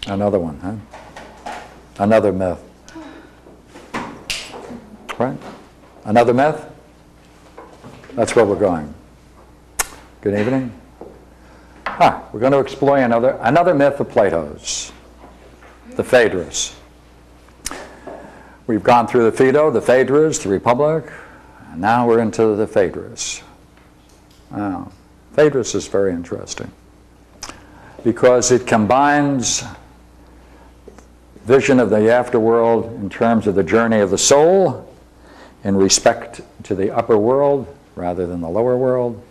Another one, huh? Another myth. Right? Another myth? That's where we're going. Good evening. We're going to explore another myth of Plato's, the Phaedrus. We've gone through the Phaedo, the Phaedrus, the Republic, and now we're into the Phaedrus. Phaedrus is very interesting because it combines vision of the afterworld in terms of the journey of the soul in respect to the upper world rather than the lower world.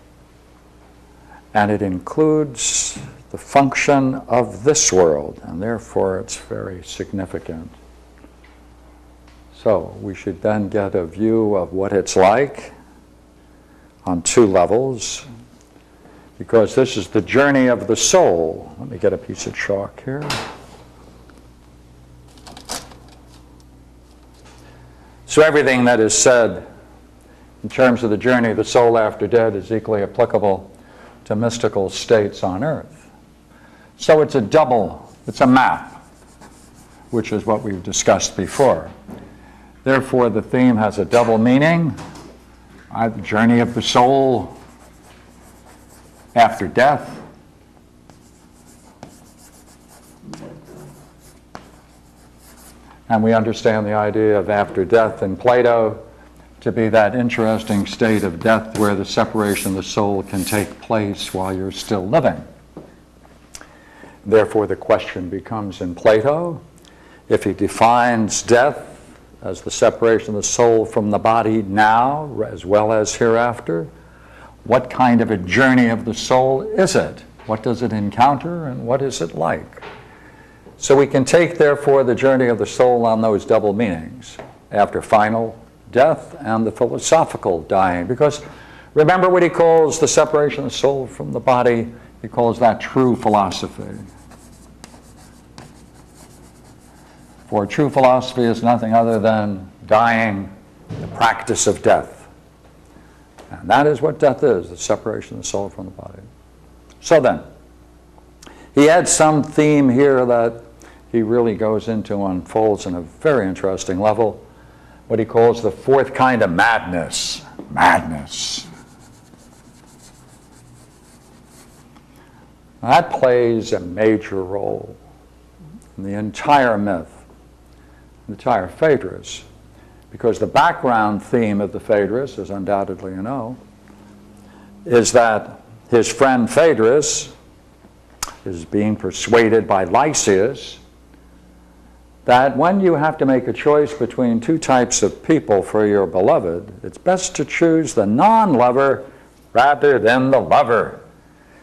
And it includes the function of this world, and therefore it's very significant. So we should then get a view of what it's like on two levels, because this is the journey of the soul. Let me get a piece of chalk here. So everything that is said in terms of the journey of the soul after death is equally applicable to mystical states on earth. So it's a map, which is what we've discussed before. Therefore, the theme has a double meaning. The journey of the soul after death. And we understand the idea of after death in Plato to be that interesting state of death where the separation of the soul can take place while you're still living. Therefore, the question becomes in Plato, if he defines death as the separation of the soul from the body now as well as hereafter, what kind of a journey of the soul is it? What does it encounter and what is it like? So we can take, therefore, the journey of the soul on those double meanings, after final death and the philosophical dying. Because remember what he calls the separation of the soul from the body, he calls that true philosophy. For true philosophy is nothing other than dying, the practice of death. And that is what death is, the separation of the soul from the body. So then, he adds some theme here that he really goes into, unfolds in a very interesting level, what he calls the fourth kind of madness. Madness. That plays a major role in the entire myth, the entire Phaedrus, because the background theme of the Phaedrus, as undoubtedly you know, is that his friend Phaedrus is being persuaded by Lysias that when you have to make a choice between two types of people for your beloved, it's best to choose the non-lover rather than the lover,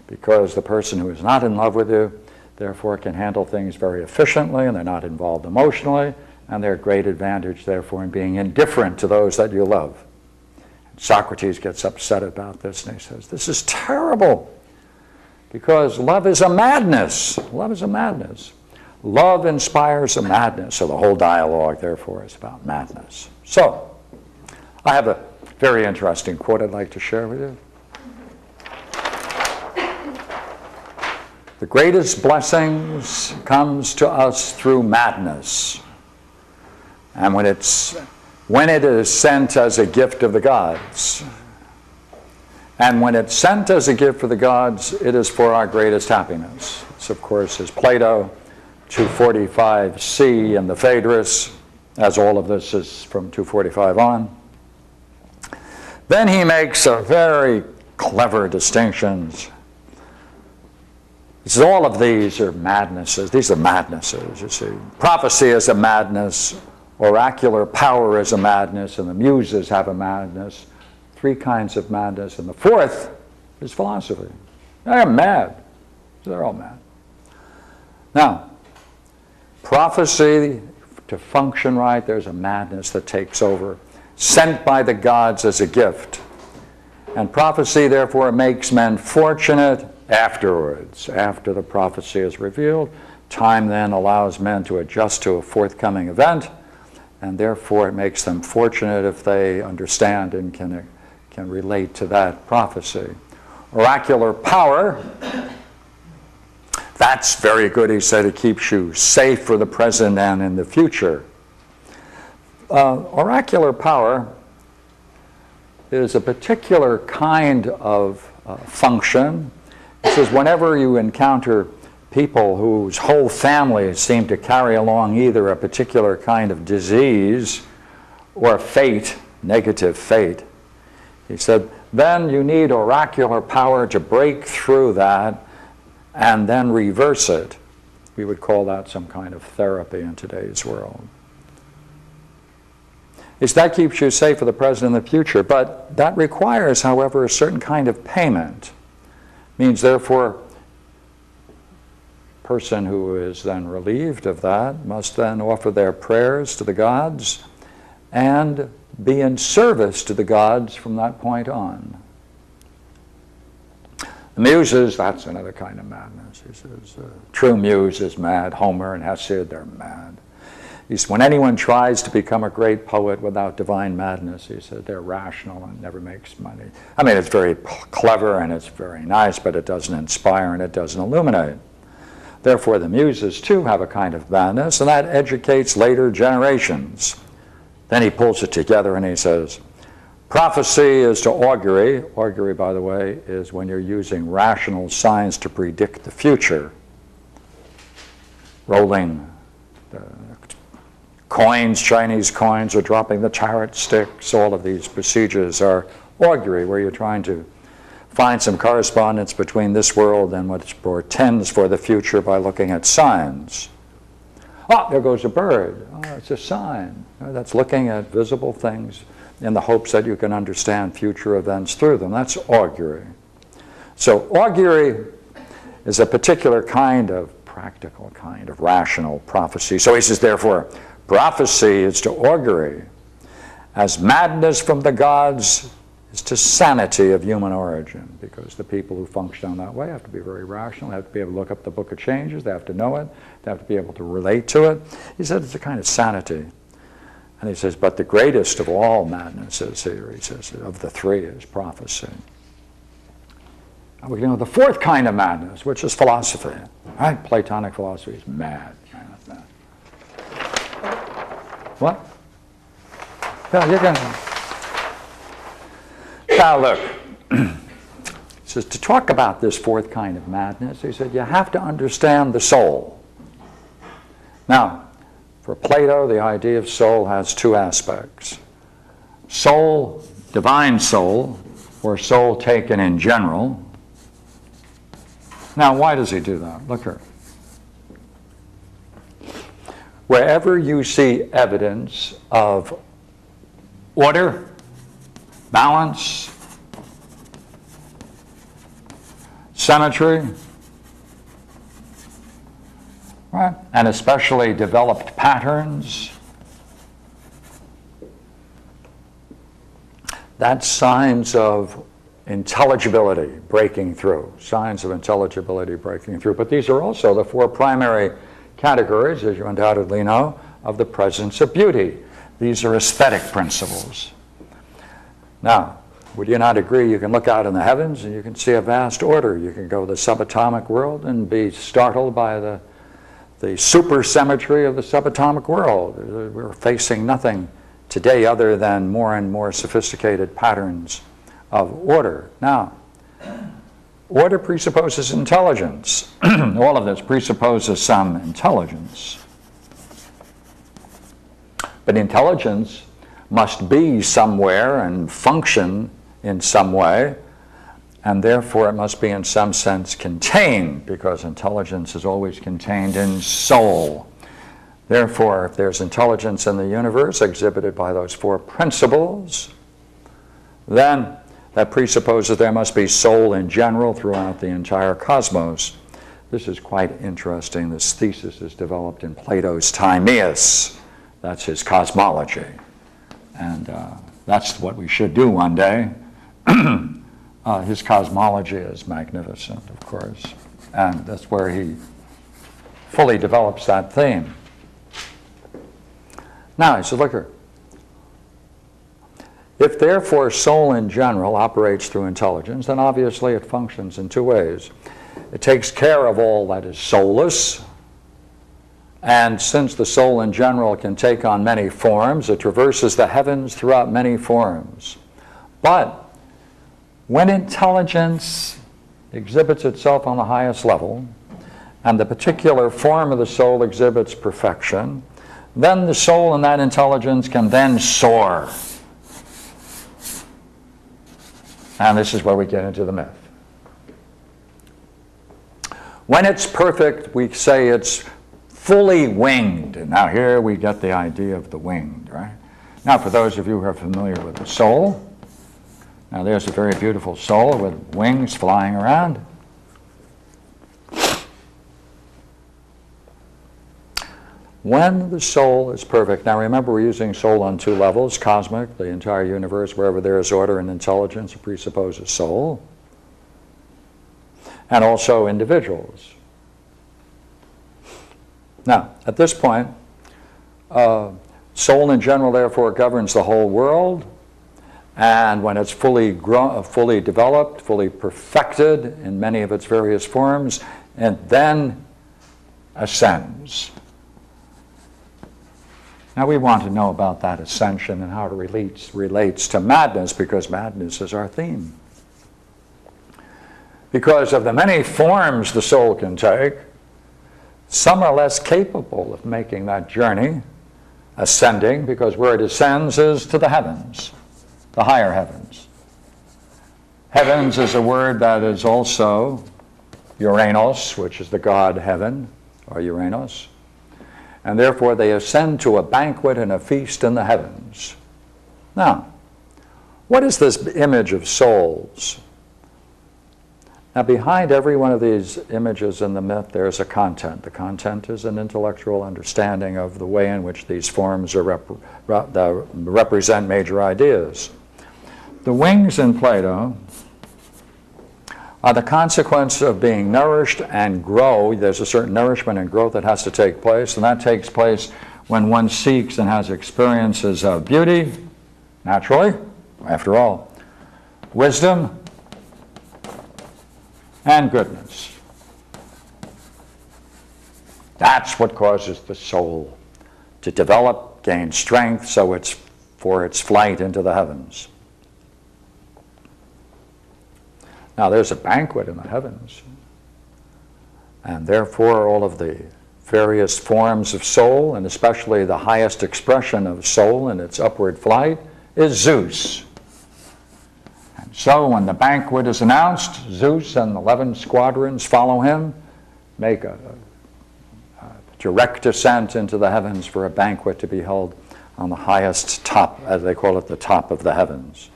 because the person who is not in love with you, therefore, can handle things very efficiently, and they're not involved emotionally, and they're a great advantage, therefore, in being indifferent to those that you love. Socrates gets upset about this, and he says, this is terrible, because love is a madness. Love is a madness. Love inspires a madness. So the whole dialogue, therefore, is about madness. So, I have a very interesting quote I'd like to share with you. The greatest blessings comes to us through madness. And when it is sent as a gift of the gods. And when it's sent as a gift for the gods, it is for our greatest happiness. This, of course, is Plato, 245c, and the Phaedrus, as all of this is from 245 on. Then he makes a very clever distinctions. He says all of these are madnesses. These are madnesses, you see. Prophecy is a madness. Oracular power is a madness. And the muses have a madness. Three kinds of madness. And the fourth is philosophy. They're mad. They're all mad. Now, prophecy, to function right, there's a madness that takes over, sent by the gods as a gift. And prophecy, therefore, makes men fortunate afterwards. After the prophecy is revealed, time then allows men to adjust to a forthcoming event, and therefore it makes them fortunate if they understand and can relate to that prophecy. Oracular power, That's very good, he said. It keeps you safe for the present and in the future. Oracular power is a particular kind of function. It says whenever you encounter people whose whole families seem to carry along either a particular kind of disease or fate, negative fate, he said, then you need oracular power to break through that and then reverse it. We would call that some kind of therapy in today's world. That keeps you safe for the present and the future, but that requires, however, a certain kind of payment. Means, therefore, a person who is then relieved of that must then offer their prayers to the gods and be in service to the gods from that point on. The muses, that's another kind of madness. He says, true muse is mad. Homer and Hesiod, they're mad. He says, when anyone tries to become a great poet without divine madness, he said, they're rational and never makes money. I mean, it's very clever and it's very nice, but it doesn't inspire and it doesn't illuminate. Therefore, the muses, too, have a kind of madness, and that educates later generations. Then he pulls it together and he says, prophecy is to augury. Augury, by the way, is when you're using rational science to predict the future. Rolling coins, Chinese coins, or dropping the tarot sticks, all of these procedures are augury, where you're trying to find some correspondence between this world and what portends for the future by looking at signs. Oh, there goes a bird. Oh, it's a sign. That's looking at visible things in the hopes that you can understand future events through them. That's augury. So augury is a particular kind of practical kind of rational prophecy. So he says, therefore, prophecy is to augury as madness from the gods is to sanity of human origin, because the people who function on that way have to be very rational, they have to be able to look up the book of changes, they have to know it, they have to be able to relate to it. He said it's a kind of sanity. And he says, but the greatest of all madnesses here, he says, of the three is prophecy. Now we know the fourth kind of madness, which is philosophy. Right? Platonic philosophy is mad. What? Yeah, you can. Now look, he says to talk about this fourth kind of madness, he said you have to understand the soul. Now, for Plato, the idea of soul has two aspects. Soul, divine soul, or soul taken in general. Now, why does he do that? Look here. Wherever you see evidence of order, balance, symmetry, right? And especially developed patterns, that's signs of intelligibility breaking through, signs of intelligibility breaking through. But these are also the four primary categories, as you undoubtedly know, of the presence of beauty. These are aesthetic principles. Now, would you not agree you can look out in the heavens and you can see a vast order? You can go to the subatomic world and be startled by the supersymmetry of the subatomic world. We're facing nothing today other than more and more sophisticated patterns of order. Now, order presupposes intelligence. All of this presupposes some intelligence. But intelligence must be somewhere and function in some way, and therefore it must be in some sense contained, because intelligence is always contained in soul. Therefore, if there's intelligence in the universe exhibited by those four principles, then that presupposes there must be soul in general throughout the entire cosmos. This is quite interesting. This thesis is developed in Plato's Timaeus. That's his cosmology. And that's what we should do one day. His cosmology is magnificent, of course. And that's where he fully develops that theme. Now, he says, look here. If therefore soul in general operates through intelligence, then obviously it functions in two ways. It takes care of all that is soulless. And since the soul in general can take on many forms, it traverses the heavens throughout many forms. But when intelligence exhibits itself on the highest level, and the particular form of the soul exhibits perfection, then the soul in that intelligence can then soar. And this is where we get into the myth. When it's perfect, we say it's fully winged. And now here we get the idea of the winged, right? Now for those of you who are familiar with the soul, now there's a very beautiful soul with wings flying around. When the soul is perfect, now remember we're using soul on two levels, cosmic, the entire universe, wherever there is order and intelligence, it presupposes soul, and also individuals. Now, at this point, soul in general, therefore, governs the whole world, and when it's fully developed, fully perfected in many of its various forms, and then ascends. Now we want to know about that ascension and how it relates to madness, because madness is our theme. Because of the many forms the soul can take, some are less capable of making that journey, ascending, because where it ascends is to the heavens, the higher heavens. Heavens is a word that is also Uranos, which is the god heaven, or Uranos. And therefore they ascend to a banquet and a feast in the heavens. Now, what is this image of souls? Now, behind every one of these images in the myth, there's a content. The content is an intellectual understanding of the way in which these forms are represent major ideas. The wings in Plato are the consequence of being nourished and grow. There's a certain nourishment and growth that has to take place, and that takes place when one seeks and has experiences of beauty, naturally, after all, wisdom, and goodness. That's what causes the soul to develop, gain strength, so it's for its flight into the heavens. Now there's a banquet in the heavens, and therefore all of the various forms of soul, and especially the highest expression of soul in its upward flight, is Zeus. And so when the banquet is announced, Zeus and 11 squadrons follow him, make a direct descent into the heavens for a banquet to be held on the highest top, as they call it, the top of the heavens.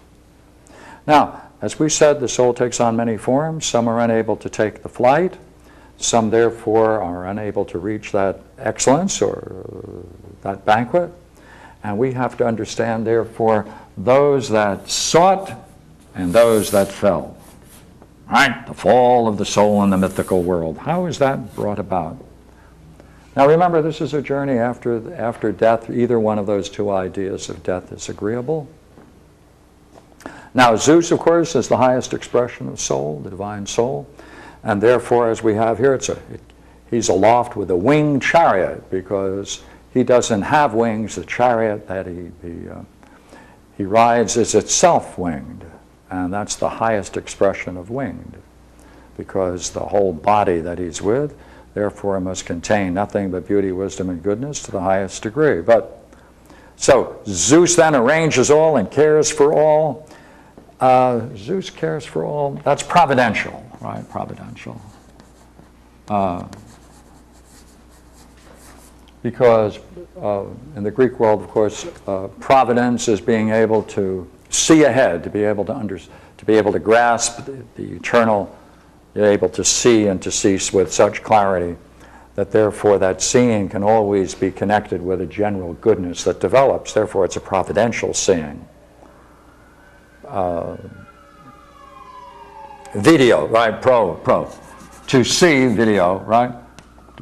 Now, as we said, the soul takes on many forms. Some are unable to take the flight. Some, therefore, are unable to reach that excellence or that banquet. And we have to understand, therefore, those that sought and those that fell. Right? The fall of the soul in the mythical world. How is that brought about? Now remember, this is a journey after death. Either one of those two ideas of death is agreeable. Now Zeus, of course, is the highest expression of soul, the divine soul, and therefore, as we have here, he's aloft with a winged chariot, because he doesn't have wings. The chariot that he rides is itself winged, and that's the highest expression of winged, because the whole body that he's with, therefore, must contain nothing but beauty, wisdom, and goodness to the highest degree. But so Zeus then arranges all and cares for all. Zeus cares for all. That's providential, right? Providential. Because in the Greek world, of course, providence is being able to see ahead, to be able to grasp the eternal. You're able to see and to see with such clarity that therefore that seeing can always be connected with a general goodness that develops. Therefore, it's a providential seeing. Video, right? Pro. To see, video, right?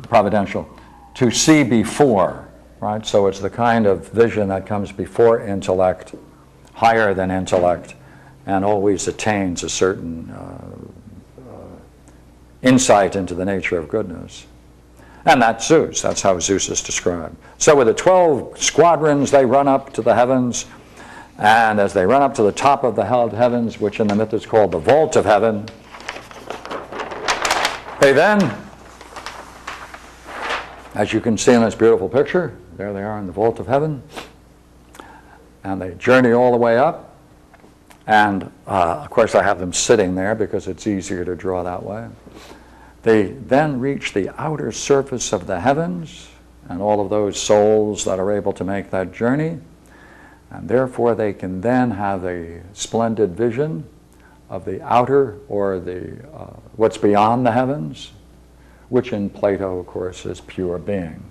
Providential. To see before, right? So it's the kind of vision that comes before intellect, higher than intellect, and always attains a certain insight into the nature of goodness. And that's Zeus. That's how Zeus is described. So with the 12 squadrons, they run up to the heavens. And as they run up to the top of the heavens, which in the myth is called the vault of heaven, they then, as you can see in this beautiful picture, there they are in the vault of heaven. And they journey all the way up. And of course I have them sitting there because it's easier to draw that way. They then reach the outer surface of the heavens and all of those souls that are able to make that journey. And therefore they can then have a splendid vision of the outer, or the what's beyond the heavens, which in Plato, of course, is pure being.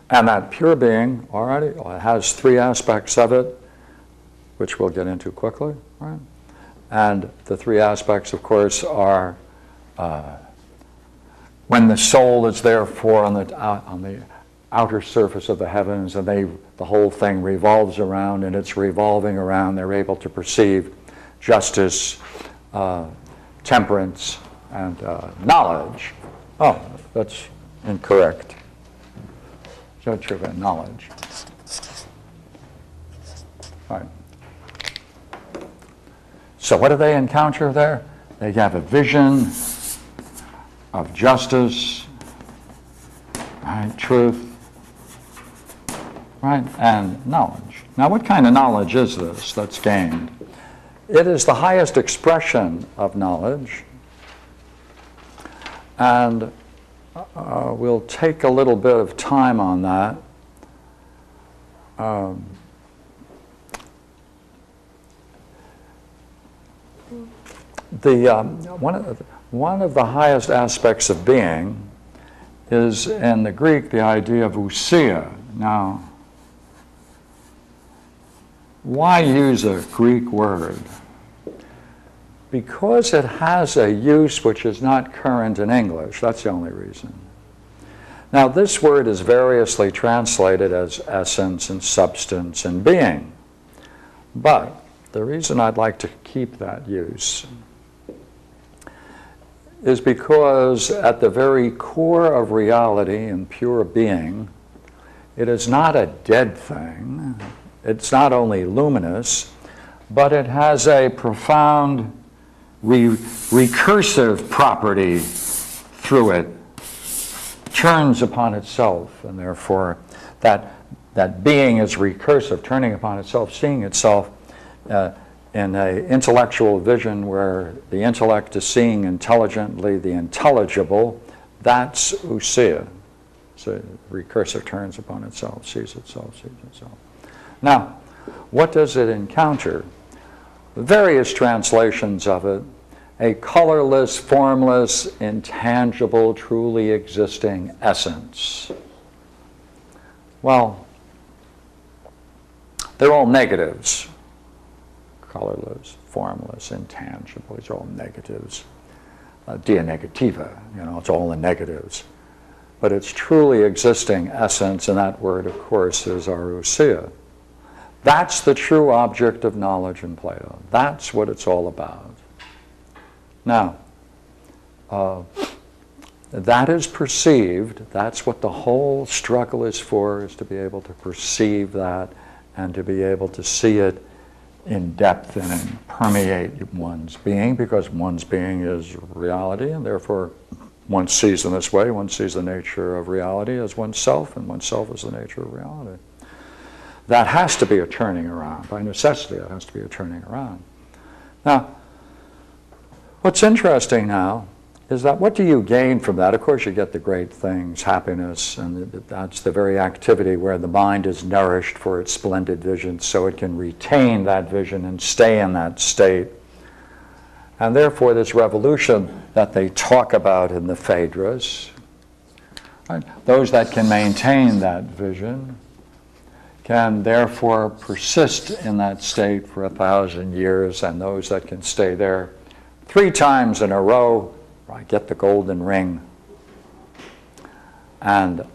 And that pure being already has three aspects of it, which we'll get into quickly, right? And the three aspects, of course, are when the soul is therefore on the outer surface of the heavens, and the whole thing revolves around, and it's revolving around, they're able to perceive justice, temperance, and knowledge. Oh, that's incorrect. Judgment and knowledge. Right. So what do they encounter there? They have a vision of justice, right, truth, right, and knowledge. Now, what kind of knowledge is this that's gained? It is the highest expression of knowledge, and we'll take a little bit of time on that. One of the highest aspects of being is, in the Greek, the idea of ousia. Now, why use a Greek word? Because it has a use which is not current in English. That's the only reason. Now, this word is variously translated as essence and substance and being. But the reason I'd like to keep that use is because at the very core of reality and pure being, it is not a dead thing. It's not only luminous, but it has a profound recursive property through it, turns upon itself, and therefore that being is recursive, turning upon itself, seeing itself in an intellectual vision where the intellect is seeing intelligently the intelligible. That's ousia. So recursive turns upon itself, sees itself, sees itself. Now, what does it encounter? Various translations of it: a colorless, formless, intangible, truly existing essence. Well, they're all negatives. Colorless, formless, intangible, these are all negatives. Dia negativa, it's all the negatives. But it's truly existing essence, and that word, of course, is our ousia. That's the true object of knowledge in Plato. That's what it's all about. Now, that is perceived. That's what the whole struggle is for, is to be able to perceive that and to be able to see it in depth and permeate one's being, because one's being is reality, and therefore one sees in this way, one sees the nature of reality as oneself, and oneself is the nature of reality. That has to be a turning around. By necessity, it has to be a turning around. Now, what's interesting now is that what do you gain from that? Of course, you get the great things, happiness, and that's the very activity where the mind is nourished for its splendid vision, so it can retain that vision and stay in that state. And therefore, this revolution that they talk about in the Phaedrus, right? Those that can maintain that vision can therefore persist in that state for 1,000 years, and those that can stay there 3 times in a row, right, get the golden ring. And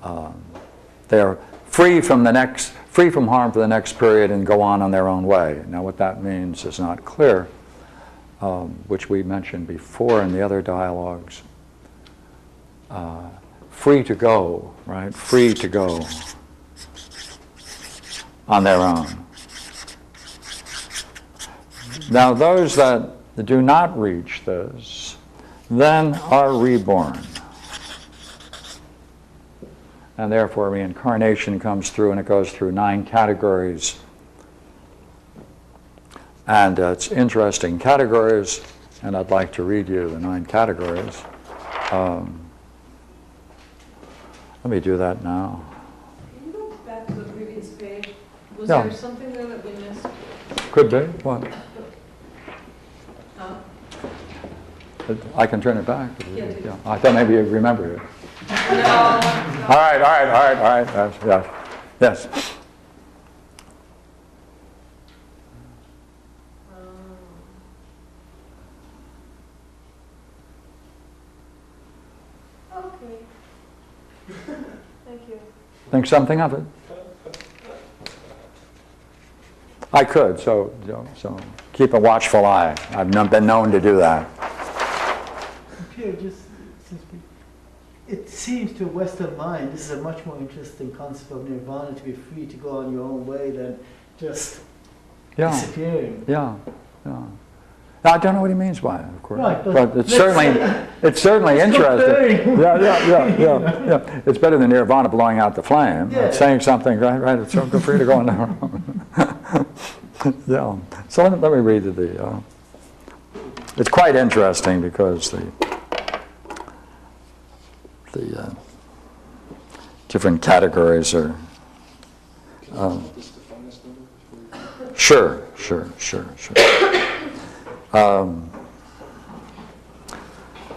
they're free from free from harm for the next period and go on their own way. Now what that means is not clear, which we mentioned before in the other dialogues. Free to go, right? Free to go on their own. Now those that do not reach this then are reborn. And therefore reincarnation comes through, and it goes through 9 categories. And it's interesting categories, and I'd like to read you the 9 categories. Let me do that now. Can you go back to the previous page? Was Yeah. there something there that we missed? Could be. What? Huh? I can turn it back. Yeah, do. Yeah. I thought maybe you remembered it. No. All right. Yes. Yes. Okay. Thank you. Think something of it. I could, so keep a watchful eye. I've been known to do that. Pierre, it seems to a Western mind this is a much more interesting concept of nirvana, to be free to go on your own way than just disappearing. Yeah. Now, I don't know what he means by it, of course. Right, but it's certainly interesting. Yeah. It's better than nirvana blowing out the flame. Yeah. It's saying something, right? It's so free to go on their own. Yeah. So let me read the. It's quite interesting because the different categories are. Sure.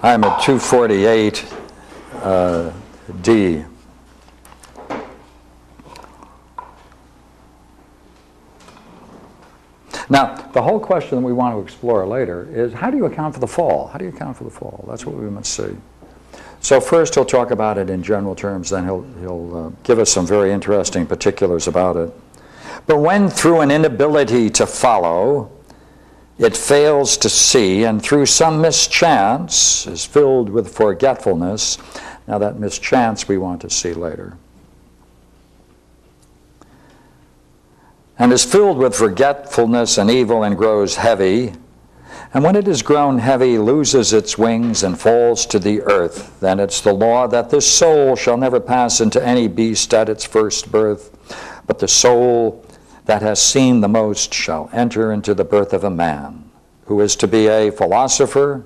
I'm at 248 D. Now, the whole question that we want to explore later is, how do you account for the fall? How do you account for the fall? That's what we must see. So first he'll talk about it in general terms, then he'll give us some very interesting particulars about it. But when through an inability to follow, it fails to see, and through some mischance is filled with forgetfulness. Now that mischance we want to see later. And is filled with forgetfulness and evil and grows heavy. And when it has grown heavy, loses its wings and falls to the earth. Then it's the law that this soul shall never pass into any beast at its first birth, but the soul that has seen the most shall enter into the birth of a man, who is to be a philosopher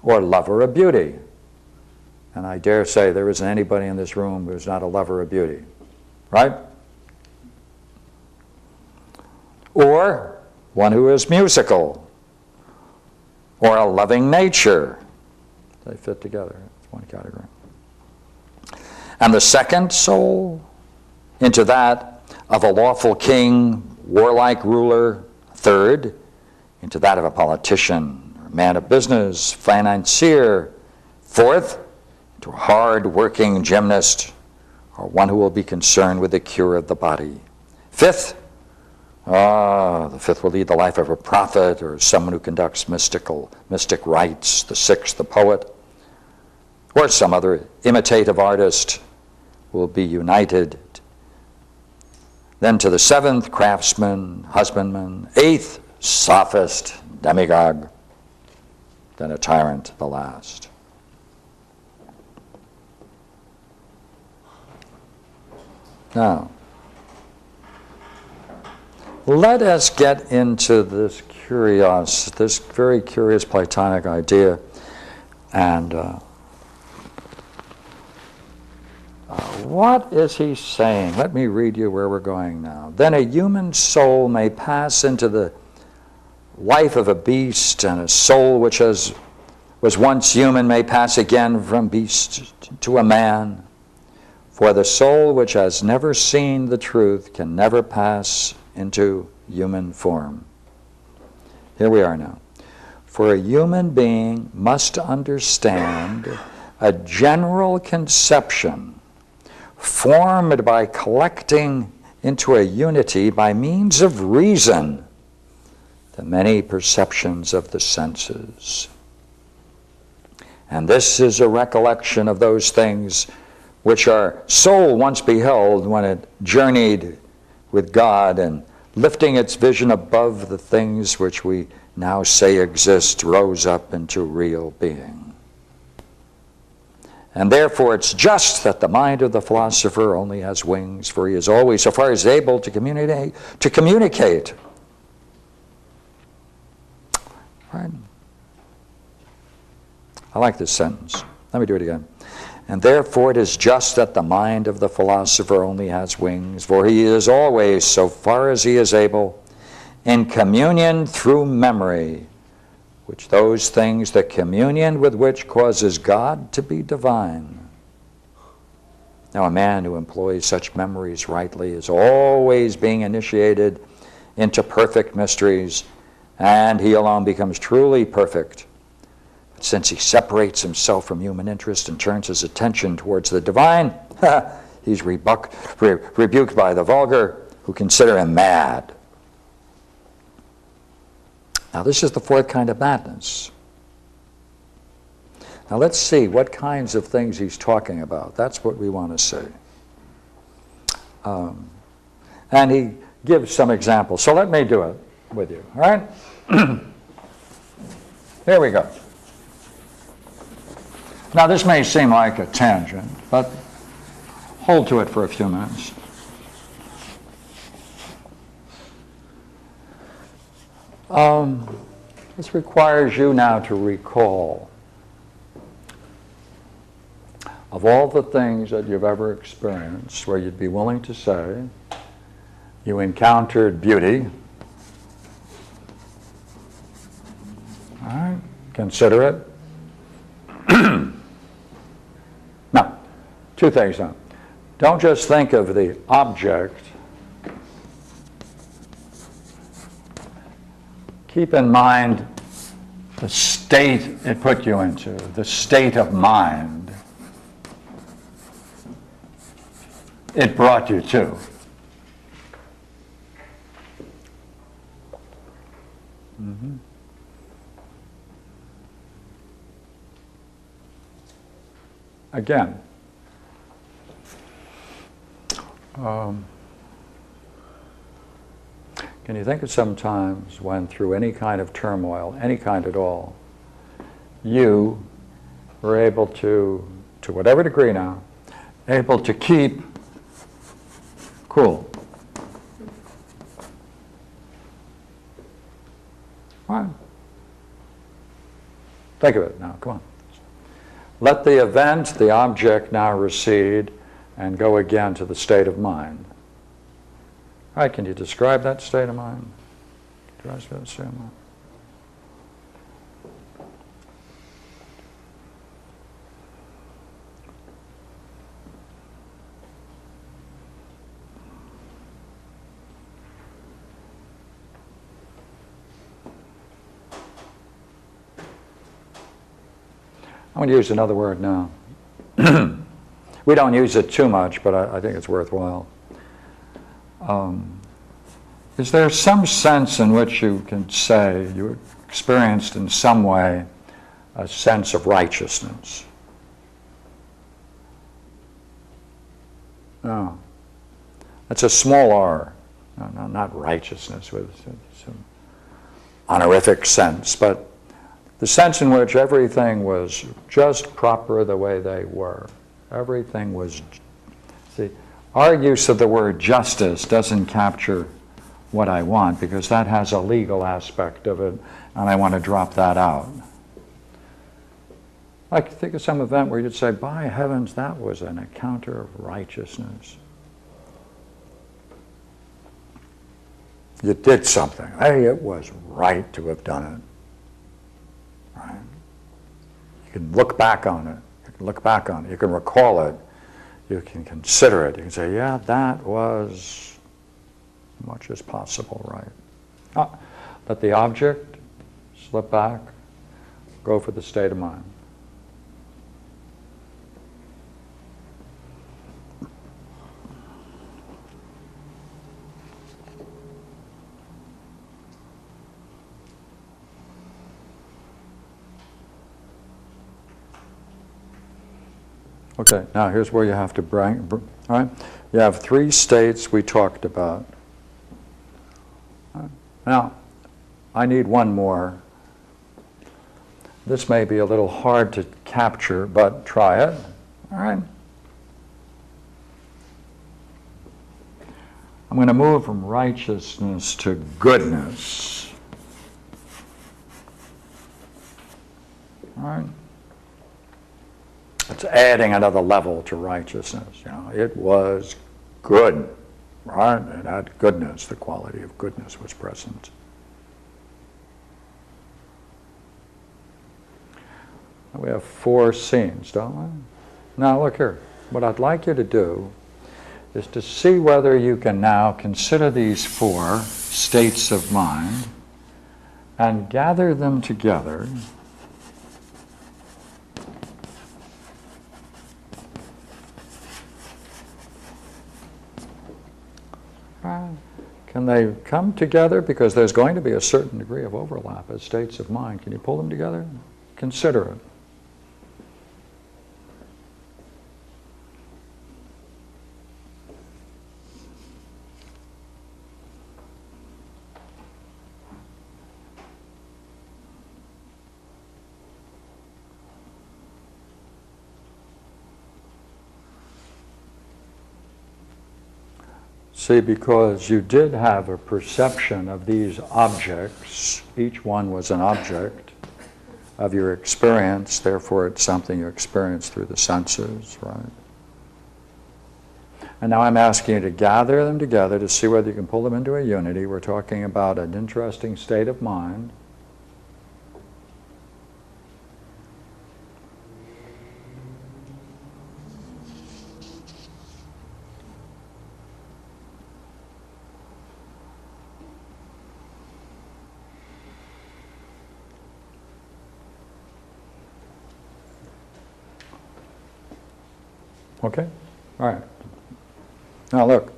or lover of beauty. And I dare say there isn't anybody in this room who's not a lover of beauty, right? Or one who is musical, or a loving nature. They fit together. It's one category. And the second soul into that of a lawful king, warlike ruler. Third, into that of a politician, or man of business, financier. Fourth, into a hard-working gymnast, or one who will be concerned with the cure of the body. Fifth, the fifth will lead the life of a prophet or someone who conducts mystic rites. The sixth, the poet, or some other imitative artist will be united. Then to the seventh, craftsman, husbandman. Eighth, sophist, demagogue. Then a tyrant, the last. Now, let us get into this very curious Platonic idea, and what is he saying? Let me read you where we're going now. Then a human soul may pass into the life of a beast, and a soul which was once human may pass again from beast to a man. For the soul which has never seen the truth can never pass into human form. Here we are now. For a human being must understand a general conception formed by collecting into a unity by means of reason, the many perceptions of the senses. And this is a recollection of those things which our soul once beheld when it journeyed with God, and lifting its vision above the things which we now say exist, rose up into real being. And therefore it's just that the mind of the philosopher only has wings, for he is always, so far as able to communicate. Right? I like this sentence. Let me do it again. And therefore it is just that the mind of the philosopher only has wings, for he is always, so far as he is able, in communion through memory, which those things, the communion with which causes God to be divine. Now a man who employs such memories rightly is always being initiated into perfect mysteries, and he alone becomes truly perfect. But since he separates himself from human interest and turns his attention towards the divine, he's rebuked by the vulgar, who consider him mad. Now this is the fourth kind of madness. Now let's see what kinds of things he's talking about. That's what we want to see. And he gives some examples. So let me do it with you, all right? Here we go. Now this may seem like a tangent, but hold to it for a few minutes. This requires you now to recall, of all the things that you've ever experienced where you'd be willing to say you encountered beauty. All right, consider it. Now, two things now. Don't just think of the object. Keep in mind the state it put you into, the state of mind it brought you to. Mm-hmm. Again, can you think of some times when through any kind of turmoil, any kind at all, you were able to whatever degree now, able to keep cool? What? Think of it now, come on. Let the event, the object now recede and go again to the state of mind. All right, can you describe that state of mind? Describe that state of mind. I'm going to use another word now. We don't use it too much, but I think it's worthwhile. Is there some sense in which you can say you experienced in some way a sense of righteousness? No. That's a small r. No, not righteousness with some honorific sense, but the sense in which everything was just proper the way they were. Everything was, see, our use of the word justice doesn't capture what I want, because that has a legal aspect of it, and I want to drop that out. Like, think of some event where you'd say, by heavens, that was an encounter of righteousness. You did something. Hey, it was right to have done it. Right? You can look back on it. You can look back on it. You can recall it. You can consider it. You can say, yeah, that was as much as possible right. Let the object slip back, go for the state of mind. Okay, now here's where you have to bring, all right? You have three states we talked about. Now, I need one more. This may be a little hard to capture, but try it, all right? I'm going to move from righteousness to goodness. All right? It's adding another level to righteousness. You know, it was good, right? It had goodness. The quality of goodness was present. We have 4 scenes, don't we? Now look here. What I'd like you to do is to see whether you can now consider these 4 states of mind and gather them together Can they come together? Because there's going to be a certain degree of overlap as states of mind. Can you pull them together? Consider it. See, because you did have a perception of these objects, each one was an object of your experience, therefore it's something you experience through the senses, right? And now I'm asking you to gather them together to see whether you can pull them into a unity. We're talking about an interesting state of mind. Okay? All right. Now look.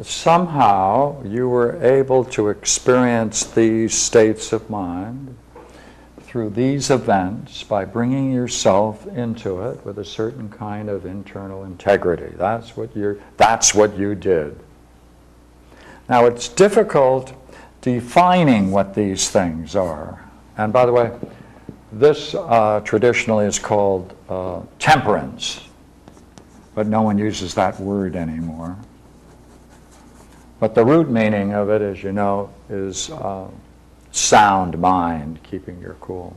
Somehow you were able to experience these states of mind through these events by bringing yourself into it with a certain kind of internal integrity. That's what you did. Now it's difficult defining what these things are. And by the way, this traditionally is called temperance, but no one uses that word anymore. But the root meaning of it, as you know, is sound mind, keeping your cool.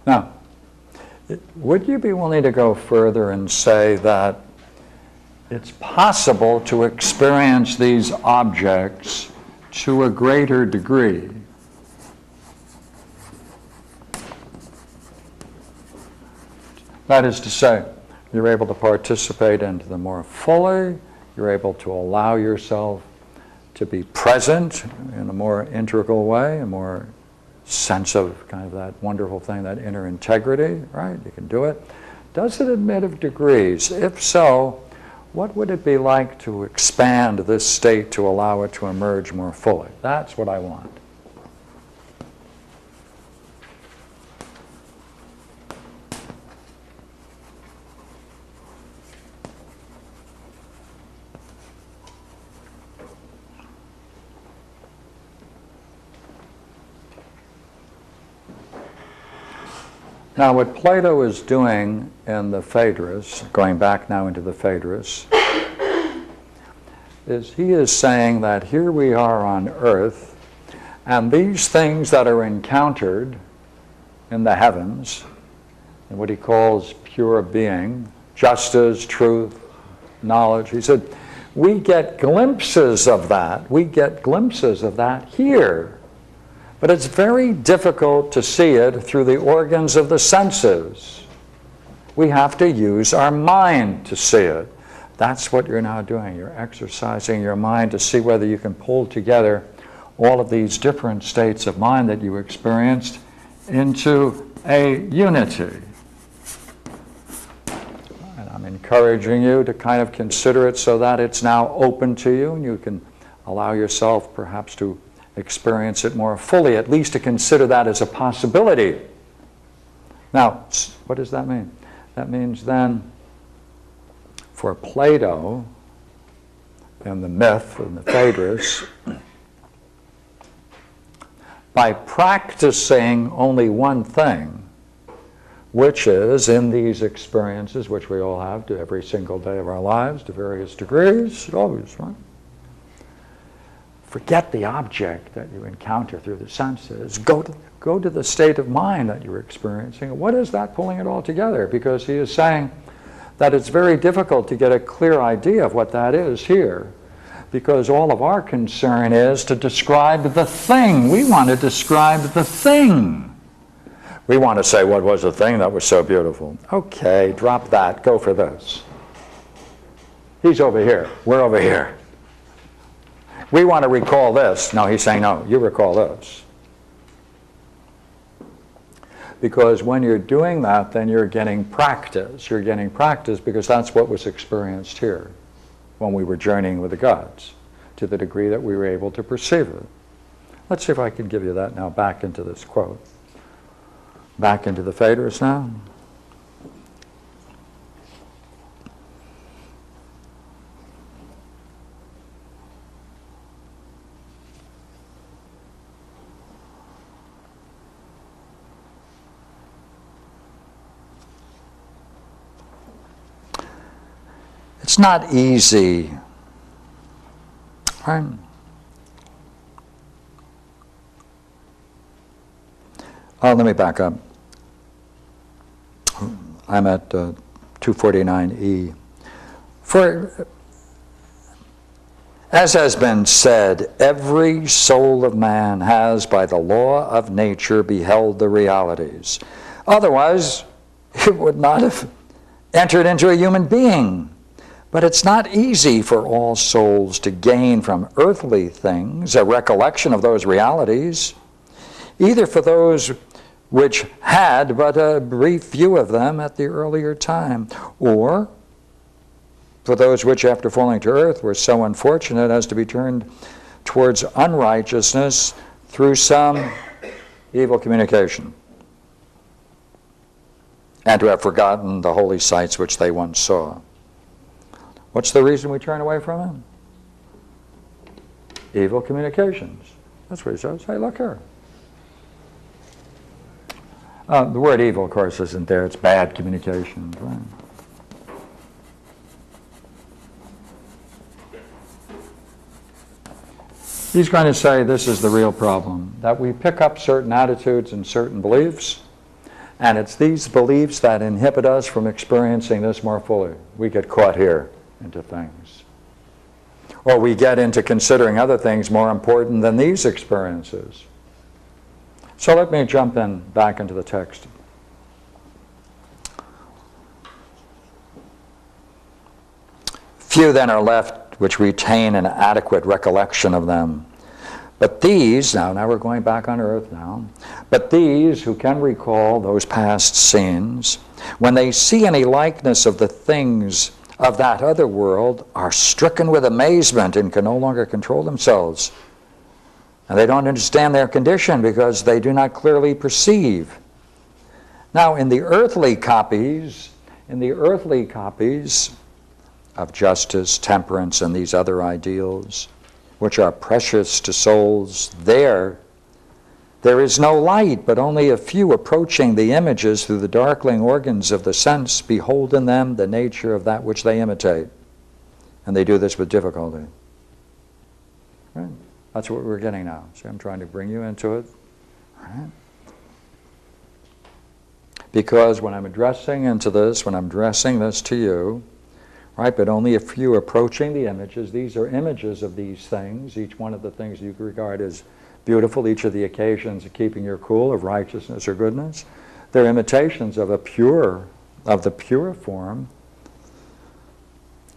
Now, would you be willing to go further and say that it's possible to experience these objects to a greater degree? That is to say, you're able to participate into them more fully, you're able to allow yourself to be present in a more integral way, a more sense of kind of that wonderful thing, that inner integrity, right? You can do it. Does it admit of degrees? If so, what would it be like to expand this state to allow it to emerge more fully? That's what I want. Now, what Plato is doing in the Phaedrus, going back now into the Phaedrus, is he is saying that here we are on earth, and these things that are encountered in the heavens, and what he calls pure being, justice, truth, knowledge, he said, we get glimpses of that. We get glimpses of that here. But it's very difficult to see it through the organs of the senses. We have to use our mind to see it. That's what you're now doing. You're exercising your mind to see whether you can pull together all of these different states of mind that you experienced into a unity. And I mean, encouraging you to kind of consider it so that it's now open to you and you can allow yourself perhaps to experience it more fully, at least to consider that as a possibility. Now, what does that mean? That means then, for Plato, in the myth, in the Phaedrus, by practicing only one thing, which is in these experiences, which we all have to every single day of our lives to various degrees, always, right? Forget the object that you encounter through the senses. Go to the state of mind that you're experiencing. What is that pulling it all together? Because he is saying that it's very difficult to get a clear idea of what that is here, because all of our concern is to describe the thing. We want to describe the thing. We want to say, what was the thing that was so beautiful? Okay, drop that. Go for this. He's over here. We're over here. We want to recall this. No, he's saying, no, you recall this. Because when you're doing that, then you're getting practice. You're getting practice because that's what was experienced here when we were journeying with the gods, to the degree that we were able to perceive it. Let's see if I can give you that now back into this quote. Back into the Phaedrus now. It's not easy, right? Let me back up. I'm at 249E. For, as has been said, every soul of man has, by the law of nature, beheld the realities. Otherwise, it would not have entered into a human being. But it's not easy for all souls to gain from earthly things a recollection of those realities, either for those which had but a brief view of them at the earlier time, or for those which, after falling to earth, were so unfortunate as to be turned towards unrighteousness through some evil communication, and to have forgotten the holy sights which they once saw. What's the reason we turn away from him? Evil communications. That's what he says. Hey, look here. The word evil, of course, isn't there. It's bad communications, right? He's going to say this is the real problem, that we pick up certain attitudes and certain beliefs, and it's these beliefs that inhibit us from experiencing this more fully. We get caught here into things. Or we get into considering other things more important than these experiences. So let me jump in back into the text. Few then are left which retain an adequate recollection of them. But these, now we're going back on earth now, but these who can recall those past scenes, when they see any likeness of the things of that other world, are stricken with amazement and can no longer control themselves. And they don't understand their condition because they do not clearly perceive. Now, in the earthly copies of justice, temperance, and these other ideals, which are precious to souls, there is no light, but only a few approaching the images through the darkling organs of the sense behold in them the nature of that which they imitate. And they do this with difficulty. Right? That's what we're getting now. See, I'm trying to bring you into it. Right? Because when I'm addressing this to you, right, but only a few approaching the images, these are images of these things, each one of the things you regard as beautiful, each of the occasions of keeping your cool, of righteousness or goodness. They're imitations of the pure form,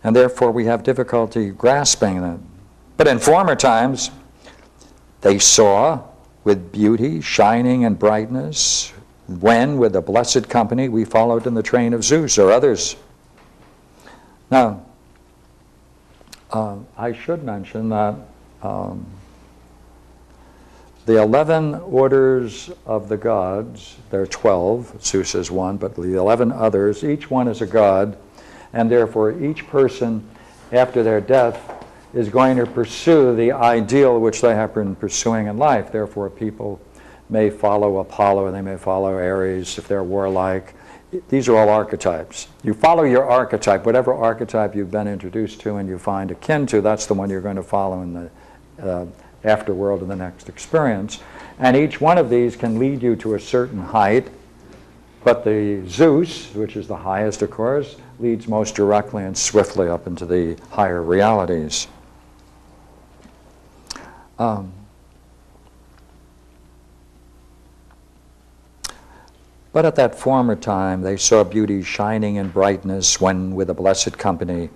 and therefore we have difficulty grasping them. But in former times, they saw with beauty, shining and brightness, when with the blessed company we followed in the train of Zeus or others. Now, I should mention that the 11 orders of the gods, there are 12, Zeus is one, but the 11 others, each one is a god, and therefore each person after their death is going to pursue the ideal which they have been pursuing in life. Therefore people may follow Apollo, they may follow Ares if they're warlike. These are all archetypes. You follow your archetype, whatever archetype you've been introduced to and you find akin to, that's the one you're going to follow in the afterworld of the next experience. And each one of these can lead you to a certain height, but the Zeus, which is the highest of course, leads most directly and swiftly up into the higher realities. But at that former time they saw beauty shining in brightness when with a blessed company,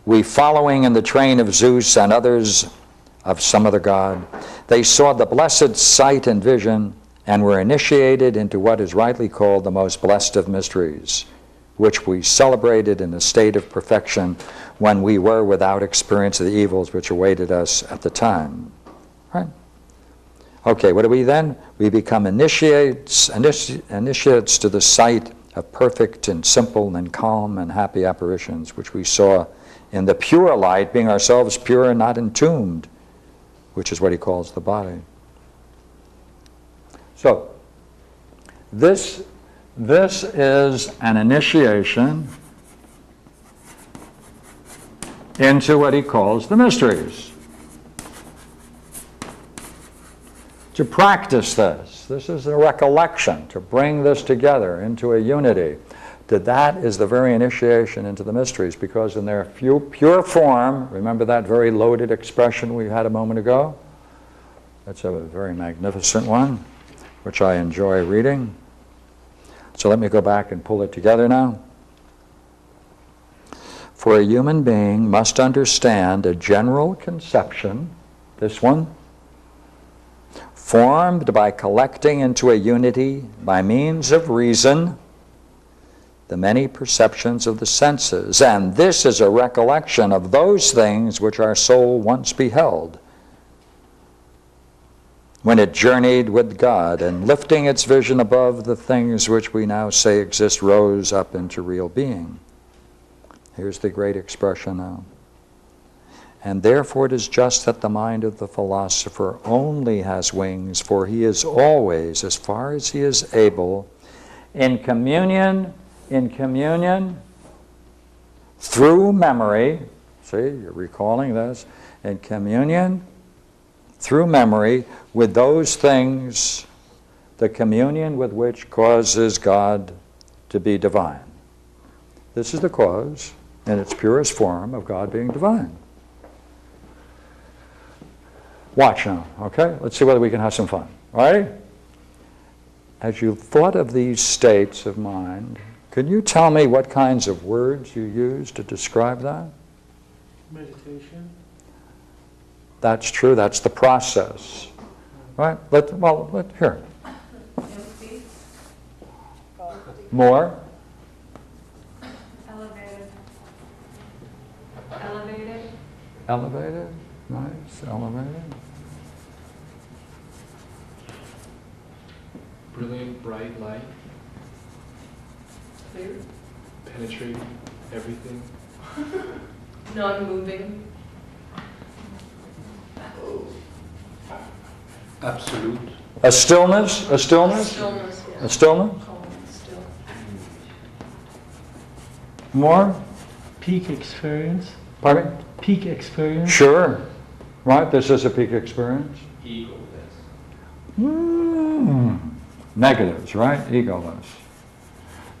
we following in the train of Zeus and others of some other god, they saw the blessed sight and vision and were initiated into what is rightly called the most blessed of mysteries, which we celebrated in a state of perfection when we were without experience of the evils which awaited us at the time. Right? Okay, what do we then? We become initiates to the sight of perfect and simple and calm and happy apparitions, which we saw in the pure light, being ourselves pure and not entombed, which is what he calls the body. So, this is an initiation into what he calls the mysteries. To practice this is a recollection, to bring this together into a unity. That is the very initiation into the mysteries, because in their pure form, remember that very loaded expression we had a moment ago? That's a very magnificent one, which I enjoy reading. So let me go back and pull it together now. For a human being must understand a general conception, this one, formed by collecting into a unity by means of reason the many perceptions of the senses, and this is a recollection of those things which our soul once beheld when it journeyed with God, and lifting its vision above the things which we now say exist, rose up into real being. Here's the great expression now. And therefore it is just that the mind of the philosopher only has wings, for he is always, as far as he is able, in communion through memory. See, you're recalling this. In communion through memory with those things, the communion with which causes God to be divine. This is the cause, in its purest form, of God being divine. Watch now, okay? Let's see whether we can have some fun. All right? As you've thought of these states of mind, can you tell me what kinds of words you use to describe that? Meditation. That's true. That's the process. Right? Here. Empty. More. Elevated. Elevated. Elevated. Nice. Elevated. Brilliant, bright light, Clear. penetrating everything. Non-moving. Absolute. A stillness. A stillness. Stillness, yeah. A stillness. Calm and still. More. Peak experience. Pardon me? Peak experience. Sure. Right. This is a peak experience. Egoless. Negatives, right? Egoless.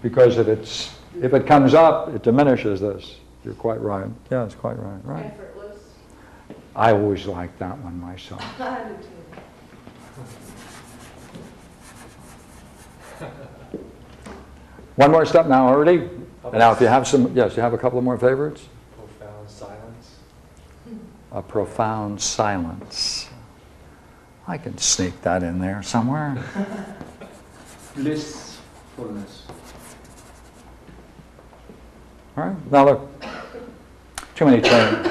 Because if it comes up, it diminishes this. You're quite right. Yeah, it's quite right. Right. Effortless. I always liked that one myself. I do too. One more step now already. And now if you have some, yes, you have a couple of more favorites. Profound silence. A profound silence. I can sneak that in there somewhere. Blissfulness. All right. Now look, Too many terms.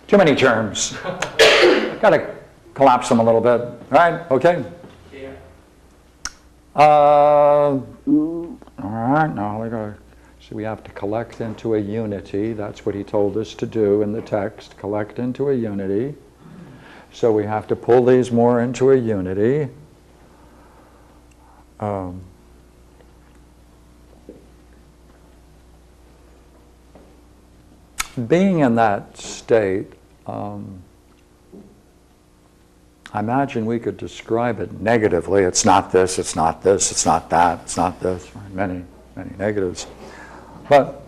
Too many terms. Got to collapse them a little bit. All right, okay? Yeah. All right, now we got to see, we have to collect into a unity. That's what he told us to do in the text, collect into a unity. So we have to pull these more into a unity. Being in that state, I imagine we could describe it negatively. It's not this, it's not this, it's not that, it's not this. Many, many negatives. But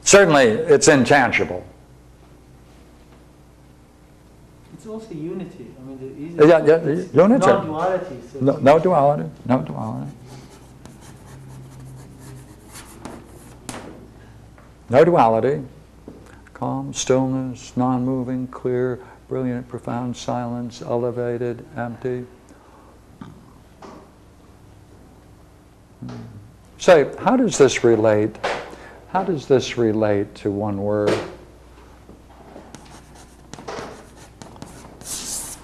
certainly it's intangible. It's also unity. I mean, Unity. Non-duality. So No duality. No duality. No duality. Calm, stillness, non-moving, clear, brilliant, profound silence, elevated, empty. Say, how does this relate? How does this relate to one word? It's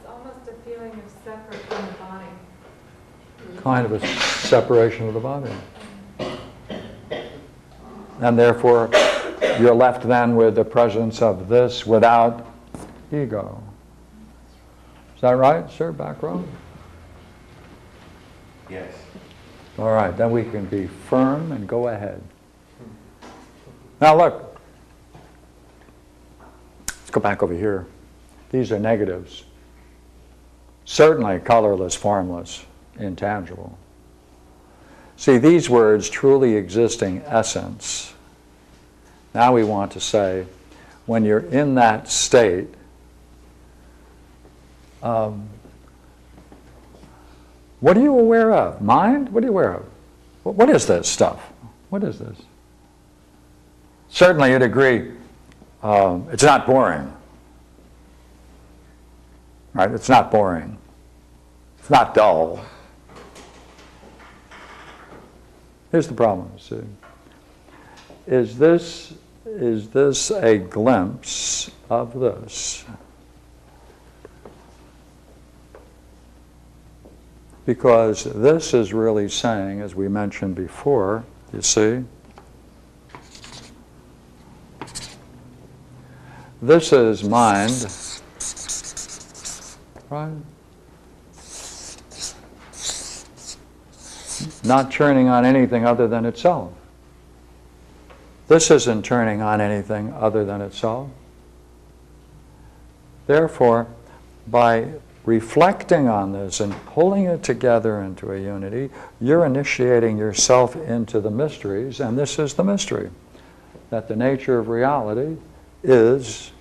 almost a feeling of separate from the body. Kind of a separation of the body. And therefore, you're left then with the presence of this without ego. Is that right, sir? Back row? Yes. All right, then we can be firm and go ahead. Now look, let's go back over here. These are negatives. Certainly colorless, formless, intangible. See, these words, truly existing essence, now we want to say, when you're in that state, what are you aware of? Mind? What are you aware of? What is this stuff? What is this? Certainly you'd agree, it's not boring. Right? It's not boring. It's not dull. Here's the problem, see. Is this a glimpse of this? Because this is really saying, as we mentioned before, you see, this is mind, right? Not turning on anything other than itself. This isn't turning on anything other than itself. Therefore, by reflecting on this and pulling it together into a unity, you're initiating yourself into the mysteries, and this is the mystery, that the nature of reality is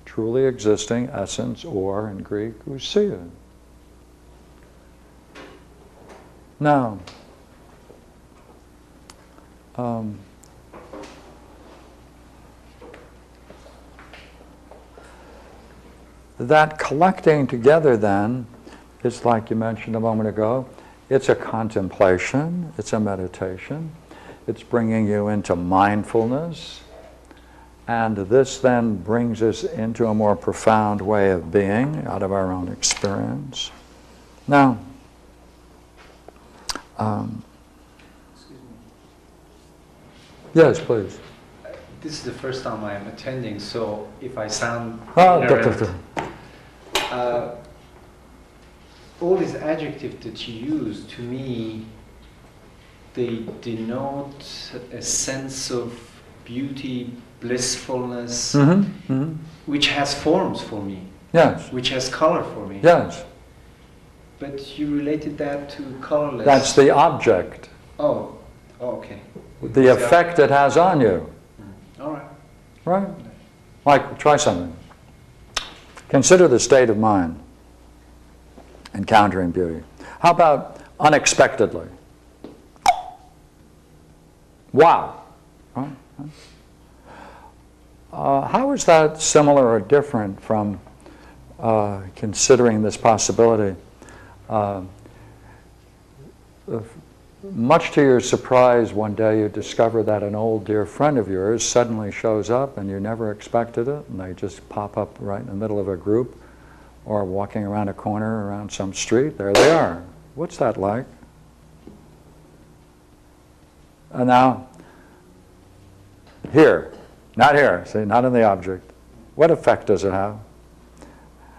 truly existing essence, or in Greek, ousia. Now, that collecting together then is, like you mentioned a moment ago, it's a contemplation, it's a meditation, it's bringing you into mindfulness, and this then brings us into a more profound way of being out of our own experience. Now, Excuse me. yes, please. This is the first time I'm attending, so if I sound Oh, ignorant, all these adjectives that you use, to me, they denote a sense of beauty, blissfulness, which has forms for me, Yes, which has color for me. yes. But you related that to colorless. That's the object, Oh, okay. the effect it has on you, All right. right? Like, try something. Consider the state of mind encountering beauty. How about unexpectedly? Wow. Right? How is that similar or different from considering this possibility? much to your surprise, one day you discover that an old dear friend of yours suddenly shows up and you never expected it, and they just pop up right in the middle of a group or walking around a corner around some street. There they are. What's that like? And now, here, not here, see, not in the object. What effect does it have?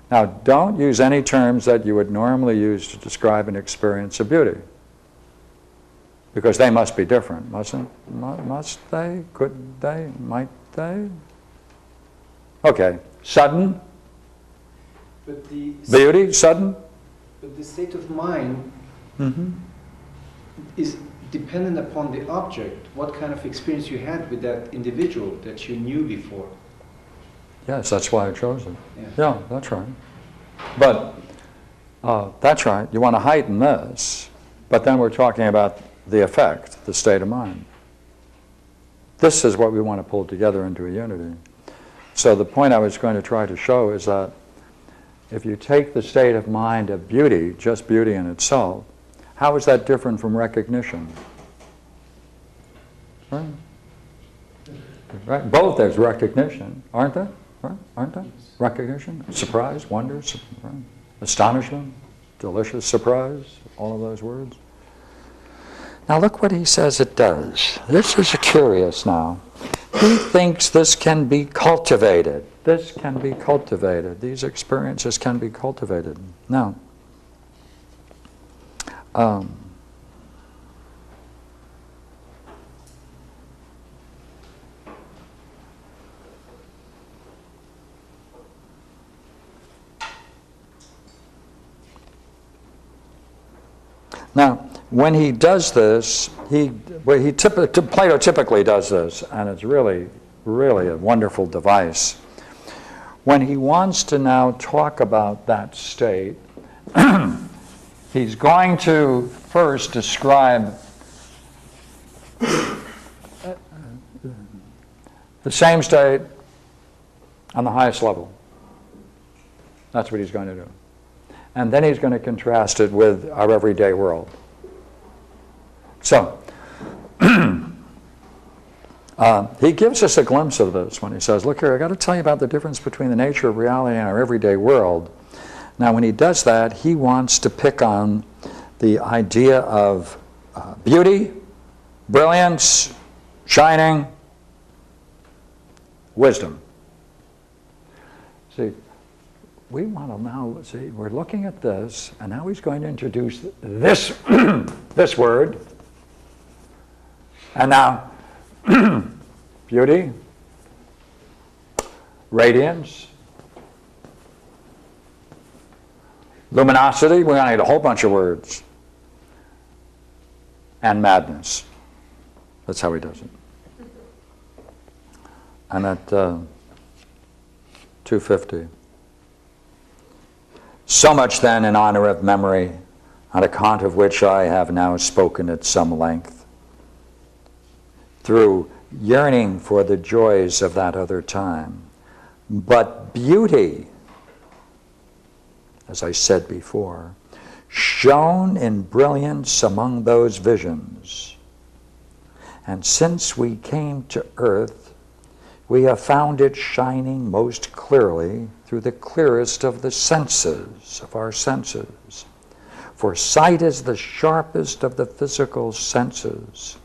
Now, don't use any terms that you would normally use to describe an experience of beauty, because they must be different, must they? Could they? Might they? Okay, sudden? But the Beauty, sudden? But the state of mind Mm-hmm. is dependent upon the object, what kind of experience you had with that individual that you knew before. Yes, that's why I chose it. Yeah. Yeah, that's right. But that's right. You want to heighten this, but then we're talking about the effect, the state of mind. This is what we want to pull together into a unity. So the point I was going to try to show is that if you take the state of mind of beauty, just beauty in itself, how is that different from recognition? Right? Right? Both there's recognition, aren't there? Right? Aren't there? Recognition, surprise, wonder, right? Astonishment, delicious surprise, all of those words. Now look what he says it does. This is curious now. He thinks this can be cultivated. This can be cultivated. These experiences can be cultivated. Now, when he does this, Plato typically does this, and it's really, really a wonderful device. When he wants to now talk about that state, he's going to first describe the same state on the highest level. That's what he's going to do. And then he's going to contrast it with our everyday world. So, he gives us a glimpse of this when he says, look here, I've got to tell you about the difference between the nature of reality and our everyday world. Now, when he does that, he wants to pick on the idea of beauty, brilliance, shining, wisdom. See, we want to now, see, we're looking at this, and now he's going to introduce this, this word. And now, beauty, radiance, luminosity, we're going to need a whole bunch of words, and madness. That's how he does it. And at 250. So much then in honor of memory, on account of which I have now spoken at some length, through yearning for the joys of that other time. But beauty, as I said before, shone in brilliance among those visions. And since we came to earth, we have found it shining most clearly through the clearest of the senses, of our senses. For sight is the sharpest of the physical senses,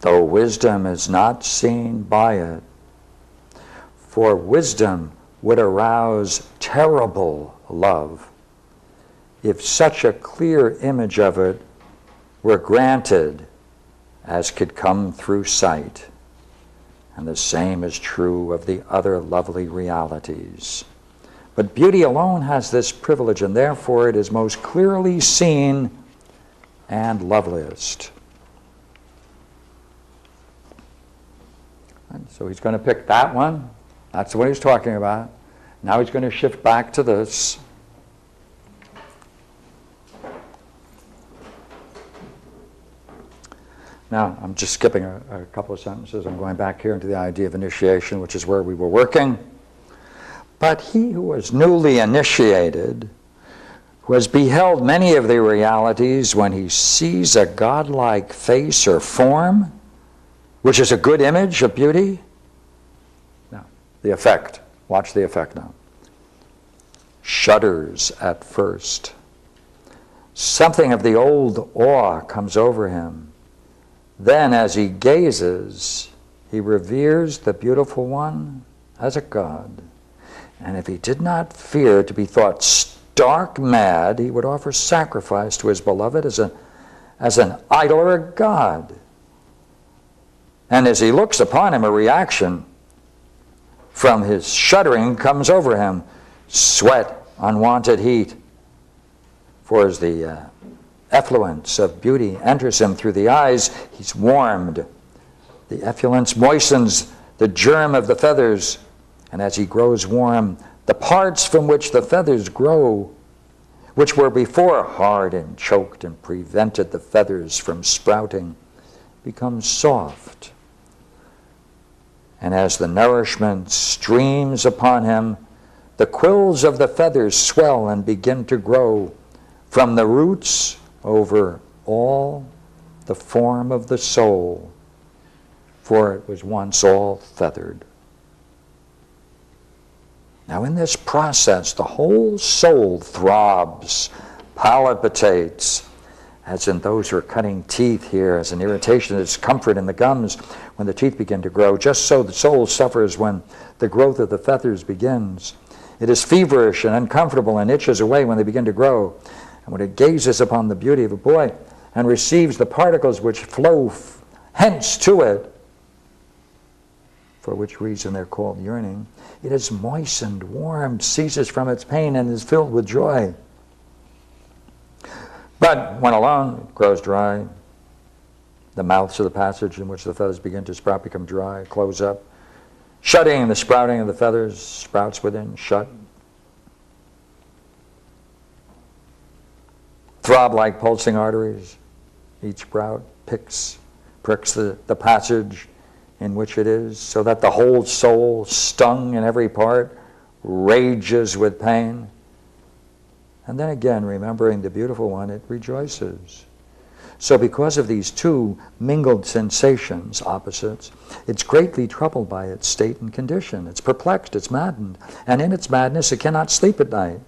though wisdom is not seen by it. For wisdom would arouse terrible love if such a clear image of it were granted as could come through sight. And the same is true of the other lovely realities. But beauty alone has this privilege, and therefore it is most clearly seen and loveliest. And so he's going to pick that one. That's what he's talking about. Now he's going to shift back to this. Now, I'm just skipping a couple of sentences. I'm going back here into the idea of initiation, which is where we were working. But he who was newly initiated, who has beheld many of the realities, when he sees a godlike face or form, which is a good image of beauty. Now, the effect. Watch the effect now. Shudders at first. Something of the old awe comes over him. Then, as he gazes, he reveres the beautiful one as a god. And if he did not fear to be thought stark mad, he would offer sacrifice to his beloved as an idol or a god. And as he looks upon him, a reaction from his shuddering comes over him. Sweat, unwanted heat. For as the effluence of beauty enters him through the eyes, he's warmed. The effluence moistens the germ of the feathers, and as he grows warm, the parts from which the feathers grow, which were before hard and choked and prevented the feathers from sprouting, become soft. And as the nourishment streams upon him, the quills of the feathers swell and begin to grow from the roots over all the form of the soul, for it was once all feathered. Now in this process, the whole soul throbs, palpitates, as in those who are cutting teeth here, as an irritation, discomfort in the gums when the teeth begin to grow. Just so the soul suffers when the growth of the feathers begins. It is feverish and uncomfortable and itches away when they begin to grow. And when it gazes upon the beauty of a boy and receives the particles which flow hence to it, for which reason they're called yearning, it is moistened, warmed, ceases from its pain, and is filled with joy. But when alone, it grows dry. The mouths of the passage in which the feathers begin to sprout become dry, close up, shutting the sprouting of the feathers, sprouts within, shut. Throb like pulsing arteries. Each sprout pricks the passage in which it is, so that the whole soul, stung in every part, rages with pain. And then again, remembering the beautiful one, it rejoices. So because of these two mingled sensations, opposites, it's greatly troubled by its state and condition. It's perplexed, it's maddened, and in its madness it cannot sleep at night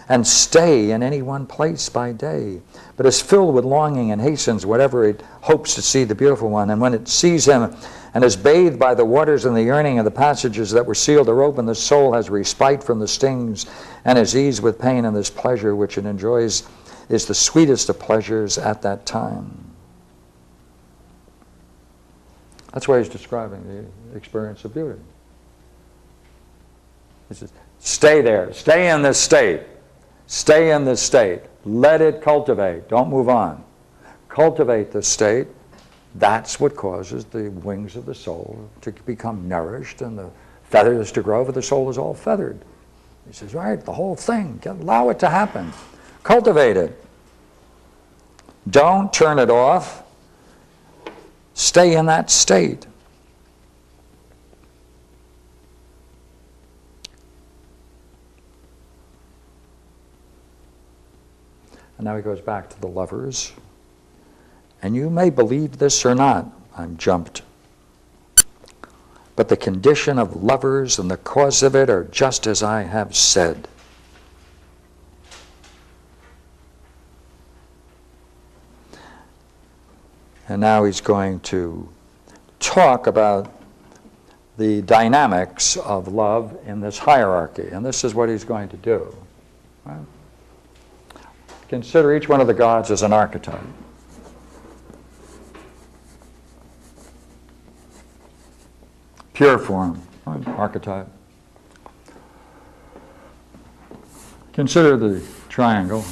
and stay in any one place by day, but is filled with longing and hastens whatever it hopes to see the beautiful one. And when it sees him and is bathed by the waters and the yearning of the passages that were sealed or open, the soul has respite from the stings and is eased with pain, and this pleasure which it enjoys is the sweetest of pleasures at that time. That's why he's describing the experience of beauty. He says, stay there, stay in this state. Stay in this state. Let it cultivate. Don't move on. Cultivate this state. That's what causes the wings of the soul to become nourished and the feathers to grow, for the soul is all feathered. He says, right, the whole thing. Allow it to happen. Cultivate it. Don't turn it off. Stay in that state. And now he goes back to the lovers. And you may believe this or not, I'm jumped. But the condition of lovers and the cause of it are just as I have said. And now he's going to talk about the dynamics of love in this hierarchy. And this is what he's going to do. Right? Consider each one of the gods as an archetype. Pure form, right? Archetype. Consider the triangle.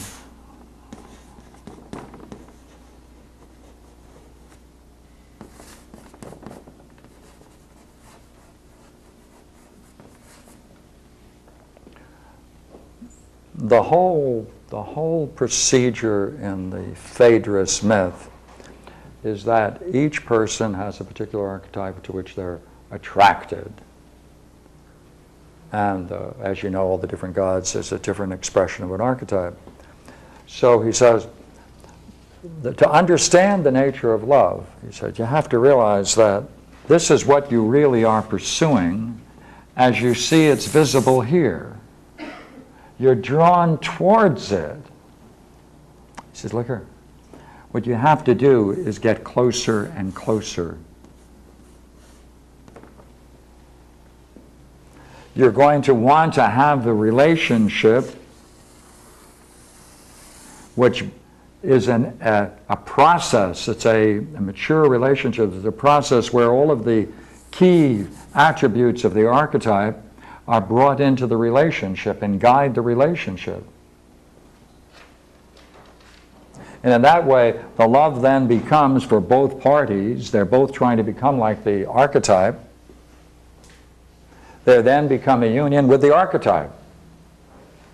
The whole procedure in the Phaedrus myth is that each person has a particular archetype to which they're attracted. And as you know, all the different gods is a different expression of an archetype. So he says, to understand the nature of love, he said, you have to realize that this is what you really are pursuing as you see it's visible here. You're drawn towards it. He says, look here. What you have to do is get closer and closer. You're going to want to have the relationship which is a process. It's a mature relationship. It's a process where all of the key attributes of the archetype are brought into the relationship and guide the relationship. And in that way, the love then becomes, for both parties, they're both trying to become like the archetype. They then become a union with the archetype.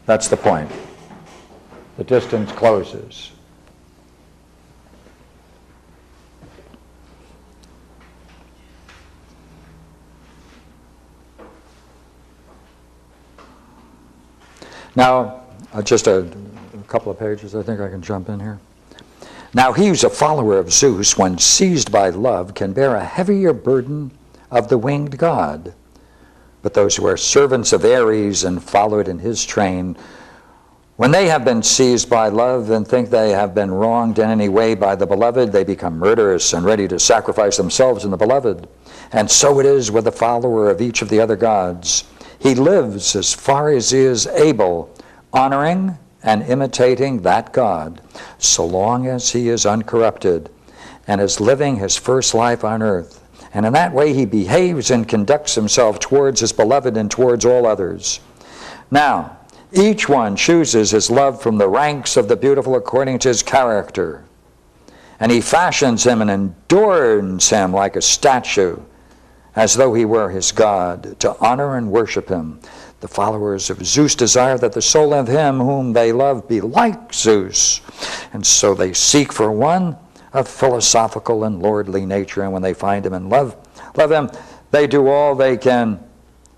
That's the point. The distance closes. Now, just a couple of pages, I think I can jump in here. Now he who's a follower of Zeus, when seized by love, can bear a heavier burden of the winged god. But those who are servants of Ares and followed in his train, when they have been seized by love and think they have been wronged in any way by the beloved, they become murderous and ready to sacrifice themselves in the beloved. And so it is with the follower of each of the other gods. He lives as far as he is able, honoring and imitating that God, so long as he is uncorrupted and is living his first life on earth. And in that way he behaves and conducts himself towards his beloved and towards all others. Now, each one chooses his love from the ranks of the beautiful according to his character. And he fashions him and adorns him like a statue, as though he were his God, to honor and worship him. The followers of Zeus desire that the soul of him whom they love be like Zeus. And so they seek for one of philosophical and lordly nature, and when they find him and love him, they do all they can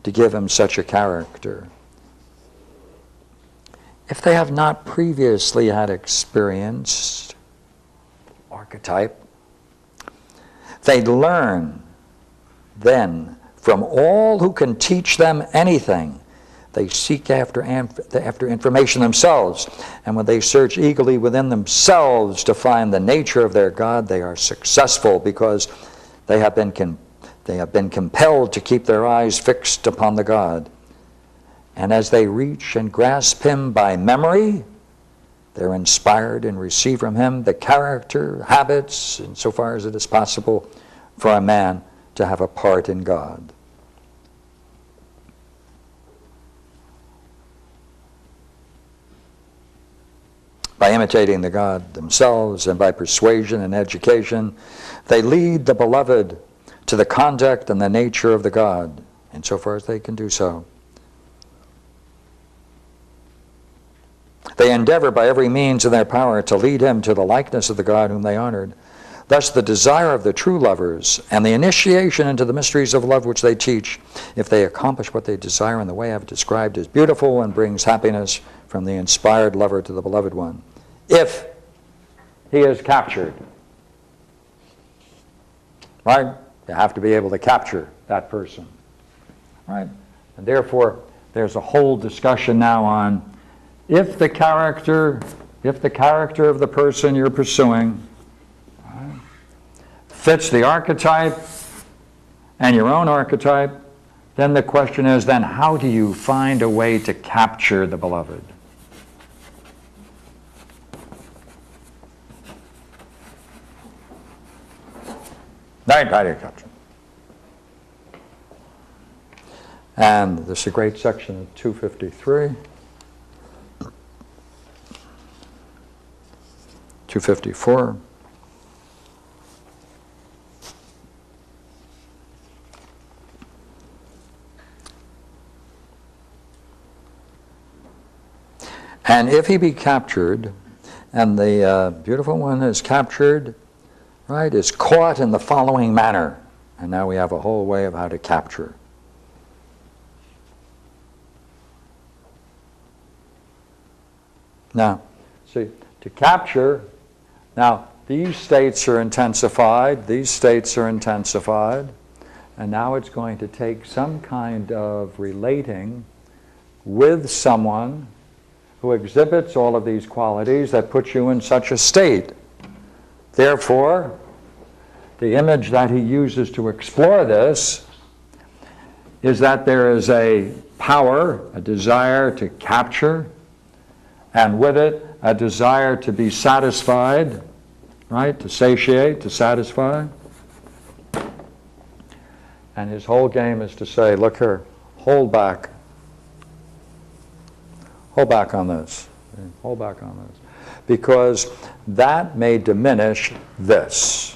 to give him such a character. If they have not previously had experienced archetype, they learn then from all who can teach them anything. They seek after information themselves, and when they search eagerly within themselves to find the nature of their God, they are successful because they have been compelled to keep their eyes fixed upon the God. And as they reach and grasp him by memory, they're inspired and receive from him the character, habits, insofar as it is possible for a man to have a part in God. By imitating the God themselves and by persuasion and education, they lead the beloved to the conduct and the nature of the God, insofar as they can do so. They endeavor by every means in their power to lead him to the likeness of the God whom they honored. Thus the desire of the true lovers and the initiation into the mysteries of love which they teach, if they accomplish what they desire in the way I've described, is beautiful and brings happiness from the inspired lover to the beloved one, if he is captured. Right? You have to be able to capture that person. Right? And therefore, there's a whole discussion now on if the character of the person you're pursuing fits the archetype and your own archetype, then the question is, then how do you find a way to capture the beloved? Right, how do you capture? And there's a great section of 253. 254. And if he be captured, and the beautiful one is captured, right, is caught in the following manner. And now we have a whole way of how to capture. Now, See, to capture, now these states are intensified, these states are intensified, and now it's going to take some kind of relating with someone who exhibits all of these qualities that put you in such a state. Therefore, the image that he uses to explore this is that there is a power, a desire to capture, and with it, a desire to be satisfied, right? To satiate, to satisfy. And his whole game is to say, look here, hold back. Hold back on this. Hold back on this. Because that may diminish this.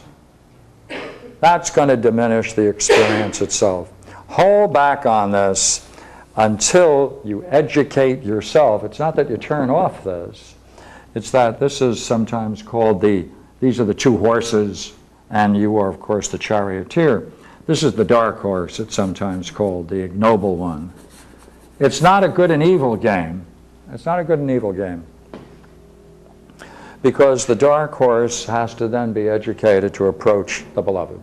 That's going to diminish the experience itself. Hold back on this until you educate yourself. It's not that you turn off this. It's that this is sometimes called these are the two horses, and you are, of course, the charioteer. This is the dark horse, it's sometimes called, the ignoble one. It's not a good and evil game. It's not a good and evil game. Because the dark horse has to then be educated to approach the beloved.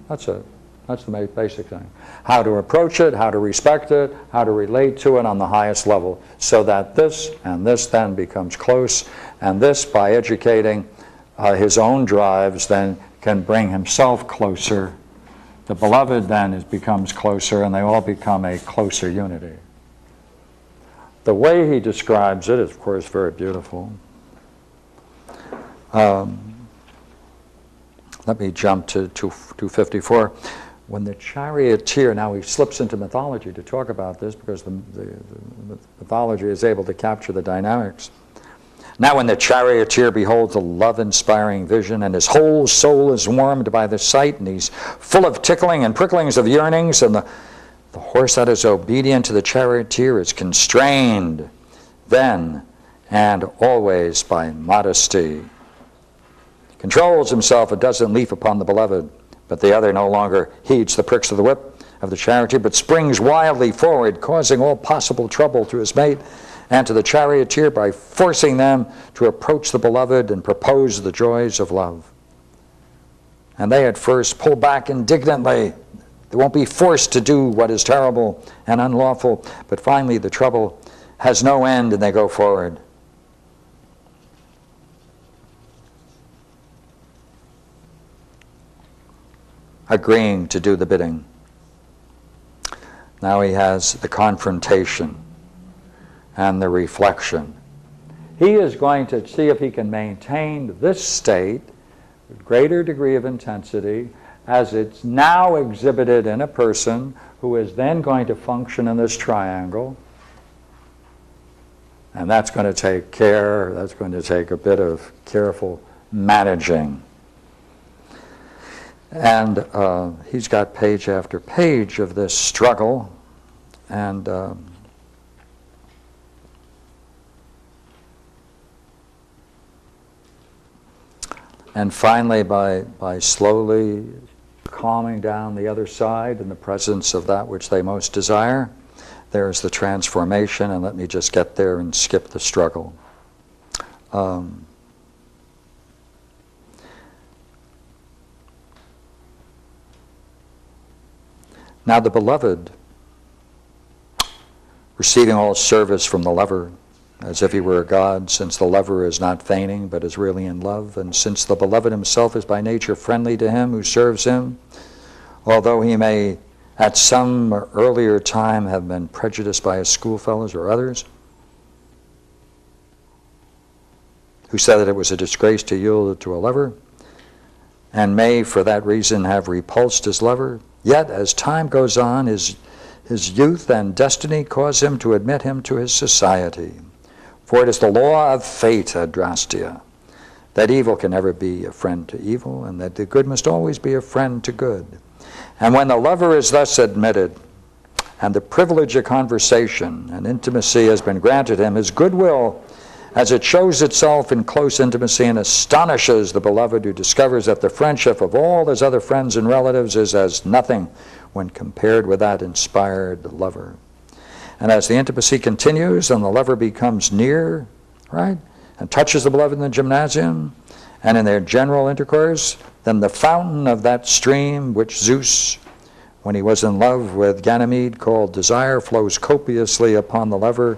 That's it. That's the basic thing. How to approach it, how to respect it, how to relate to it on the highest level, so that this and this then becomes close, and this, by educating his own drives, then can bring himself closer. The beloved then becomes closer, and they all become a closer unity. The way he describes it is, of course, very beautiful. Let me jump to 254. When the charioteer, now he slips into mythology to talk about this because the mythology is able to capture the dynamics. Now when the charioteer beholds a love-inspiring vision, and his whole soul is warmed by the sight, and he's full of tickling and pricklings of yearnings, and the horse that is obedient to the charioteer is constrained then and always by modesty. Controls himself and doesn't leap upon the beloved, but the other no longer heeds the pricks of the whip of the charioteer, but springs wildly forward, causing all possible trouble to his mate and to the charioteer by forcing them to approach the beloved and propose the joys of love. And they at first pull back indignantly. They won't be forced to do what is terrible and unlawful, but finally the trouble has no end and they go forward. Agreeing to do the bidding. Now he has the confrontation and the reflection. He is going to see if he can maintain this state with greater degree of intensity as it's now exhibited in a person who is then going to function in this triangle. And that's going to take care, that's going to take a bit of careful managing. And he's got page after page of this struggle, and finally by slowly calming down the other side in the presence of that which they most desire, there's the transformation. And let me just get there and skip the struggle. Now the beloved, receiving all service from the lover, as if he were a god, since the lover is not feigning, but is really in love, and since the beloved himself is by nature friendly to him who serves him, although he may at some earlier time have been prejudiced by his schoolfellows or others, who said that it was a disgrace to yield to a lover, and may for that reason have repulsed his lover, yet as time goes on, his youth and destiny cause him to admit him to his society. For it is the law of fate, Adrastia, that evil can never be a friend to evil, and that the good must always be a friend to good. And when the lover is thus admitted, and the privilege of conversation and intimacy has been granted him, his goodwill, as it shows itself in close intimacy and astonishes the beloved, who discovers that the friendship of all his other friends and relatives is as nothing when compared with that inspired lover. And as the intimacy continues and the lover becomes near, right? And touches the beloved in the gymnasium and in their general intercourse, then the fountain of that stream which Zeus, when he was in love with Ganymede, called desire, flows copiously upon the lover.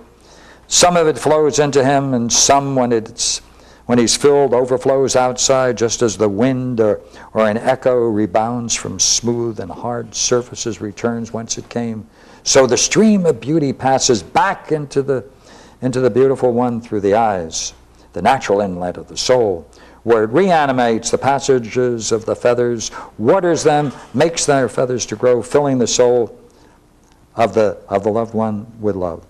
Some of it flows into him, and some, when he's filled, overflows outside, just as the wind or an echo rebounds from smooth and hard surfaces, returns whence it came. So the stream of beauty passes back into the beautiful one through the eyes, the natural inlet of the soul, where it reanimates the passages of the feathers, waters them, makes their feathers to grow, filling the soul of the loved one with love.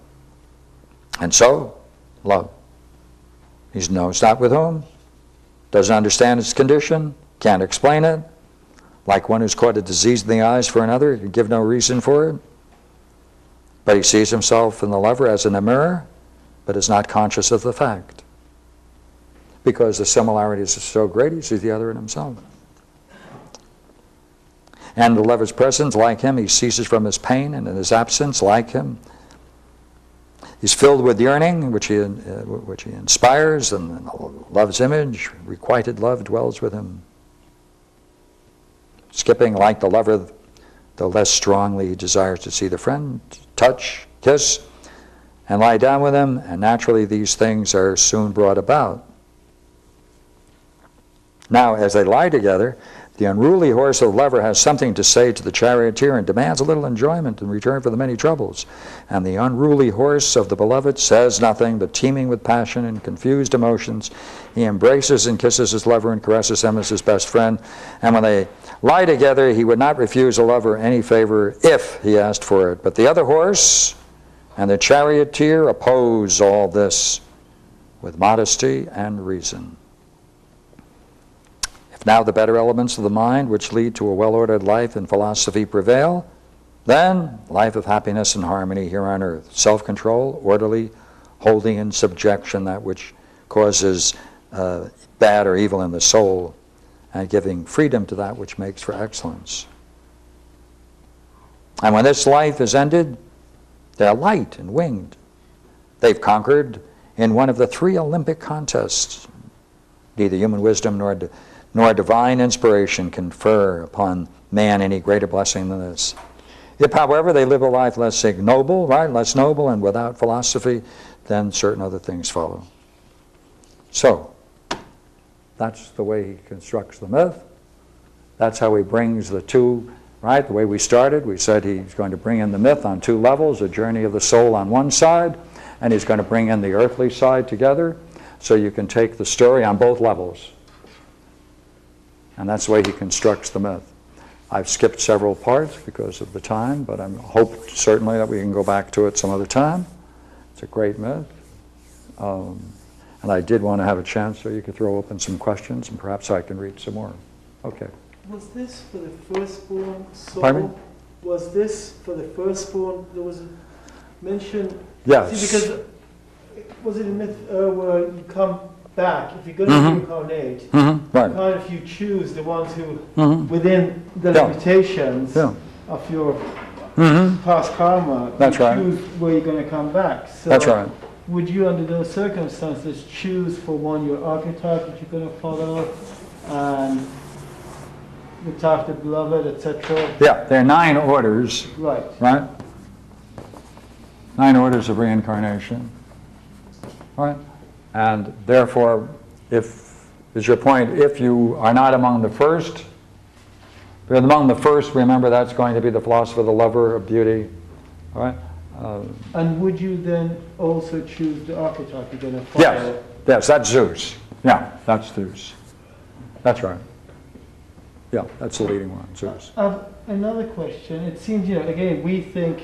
And so, love. He knows not with whom, doesn't understand its condition, can't explain it, like one who's caught a disease in the eyes for another, can give no reason for it. But he sees himself in the lover as in a mirror, but is not conscious of the fact. Because the similarities are so great, he sees the other in himself. And the lover's presence, like him, he ceases from his pain, and in his absence, like him, he's filled with yearning, which he inspires, and love's image, requited love, dwells with him. Skipping like the lover, though less strongly he desires to see the friend, touch, kiss, and lie down with him, and naturally these things are soon brought about. Now, as they lie together, the unruly horse of the lover has something to say to the charioteer and demands a little enjoyment in return for the many troubles. And the unruly horse of the beloved says nothing, but teeming with passion and confused emotions, he embraces and kisses his lover and caresses him as his best friend. And when they lie together, he would not refuse a lover any favor if he asked for it. But the other horse and the charioteer oppose all this with modesty and reason. Now the better elements of the mind which lead to a well-ordered life and philosophy prevail, then life of happiness and harmony here on earth. Self-control, orderly, holding in subjection that which causes bad or evil in the soul, and giving freedom to that which makes for excellence. And when this life is ended, they're light and winged. They've conquered in one of the 3 Olympic contests. Neither human wisdom nor divine inspiration confer upon man any greater blessing than this. If, however, they live a life less ignoble, right, less noble and without philosophy, then certain other things follow. So, that's the way he constructs the myth. That's how he brings the two, right, the way we started. We said he's going to bring in the myth on 2 levels, a journey of the soul on one side, and he's going to bring in the earthly side together, so you can take the story on both levels. And that's the way he constructs the myth. I've skipped several parts because of the time, but I hope certainly that we can go back to it some other time. It's a great myth. And I did want to have a chance so you could throw open some questions, and perhaps I can read some more. Okay. Was this for the firstborn soul? Pardon me? Was this for the firstborn? There was a mention. Yes. See, because was it a myth where you come back, if you're going to reincarnate, Right. kind of you choose the ones who, within the Yeah. limitations Yeah. of your past karma, That's you right. choose where you're going to come back. So That's right. would you, under those circumstances, choose for one your archetype that you're going to follow, and look after beloved, etc.? Yeah, there are 9 orders, Right. right? 9 orders of reincarnation, right? And therefore, if is your point, if you are not among the first, if you're among the first, remember that's going to be the philosopher, the lover of beauty, all right? And would you then also choose the archetype you're going to follow? Yes, that's Zeus. Yeah, that's Zeus. That's right. Yeah, that's the leading one, Zeus. Another question. It seems, again, we think,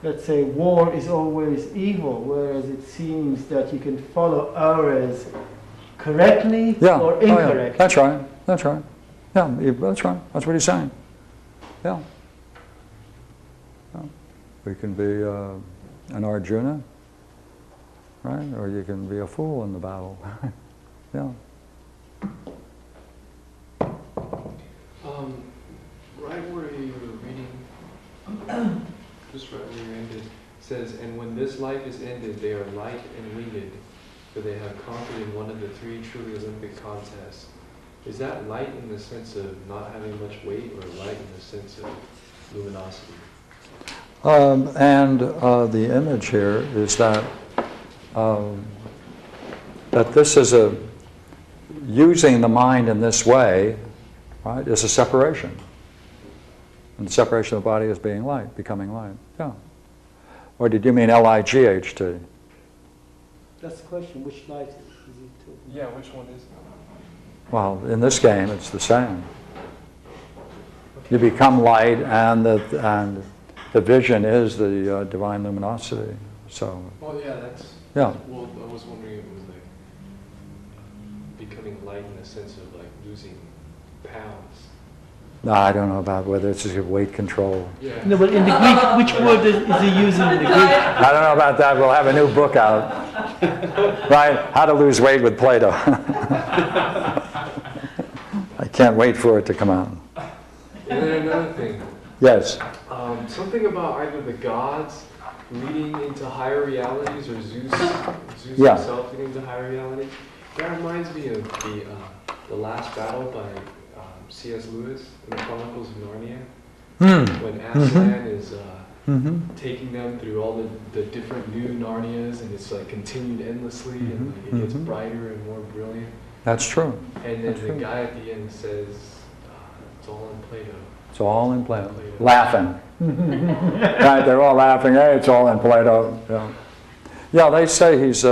let's say, war is always evil, whereas it seems that you can follow auras correctly or incorrectly. Yeah. That's right. That's right. Yeah, that's right. That's what he's saying. Yeah. We can be an Arjuna, right? Or you can be a fool in the battle. Yeah. Right where you were reading, just right where you ended, says, and when this life is ended, they are light and winged, where they have conquered in one of the 3 truly Olympic contests. Is that light in the sense of not having much weight, or light in the sense of luminosity? The image here is that that this is using the mind in this way, right, is a separation. And the separation of the body is being light, becoming light. Yeah. Or did you mean L-I-G-H-T? That's the question. Which light is he talking about? Yeah, which one is it? Well, in this game, it's the same. You become light, and the vision is the divine luminosity. So. Well, yeah, that's. Yeah. Well, I was wondering if it was like becoming light in the sense of like losing pounds. No, I don't know about whether it's just weight control. Yeah. No, but in the Greek, which word is he using in the Greek? I don't know about that. We'll have a new book out. Right? How to Lose Weight with Plato. I can't wait for it to come out. And then another thing. Yes. Something about either the gods leading into higher realities, or Zeus Yeah. himself leading into higher realities. That reminds me of the Last Battle by C.S. Lewis in the Chronicles of Narnia, when Aslan is taking them through all the different new Narnias, and it's like continued endlessly, and like, it gets brighter and more brilliant. That's true. And then the guy at the end says, it's all in Plato. It's all in Plato. Laughing. Right? They're all laughing. Hey, it's all in Plato. Yeah. Yeah, they say he's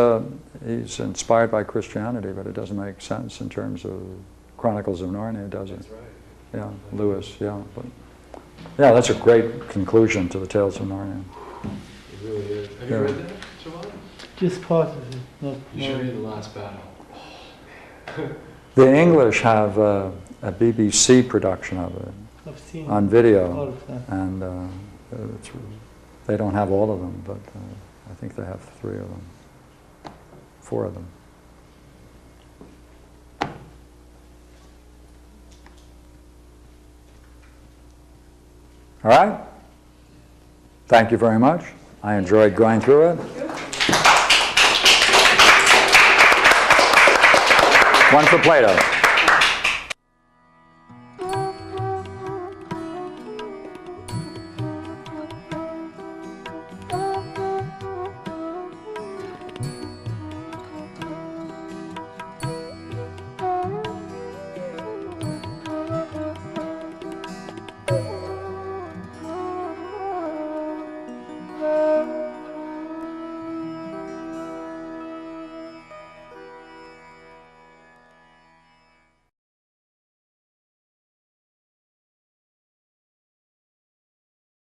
inspired by Christianity, but it doesn't make sense in terms of Chronicles of Narnia, does it? That's right. Yeah, Lewis. Yeah, but yeah, that's a great conclusion to the Tales of Narnia. It really is. Have Yeah. you read that, Joanne? Just part of it. You should read The Last Battle. The English have a BBC production of it I've seen on all video, of them. and they don't have all of them, but I think they have 3 of them, 4 of them. All right? Thank you very much. I enjoyed going through it. One for Plato.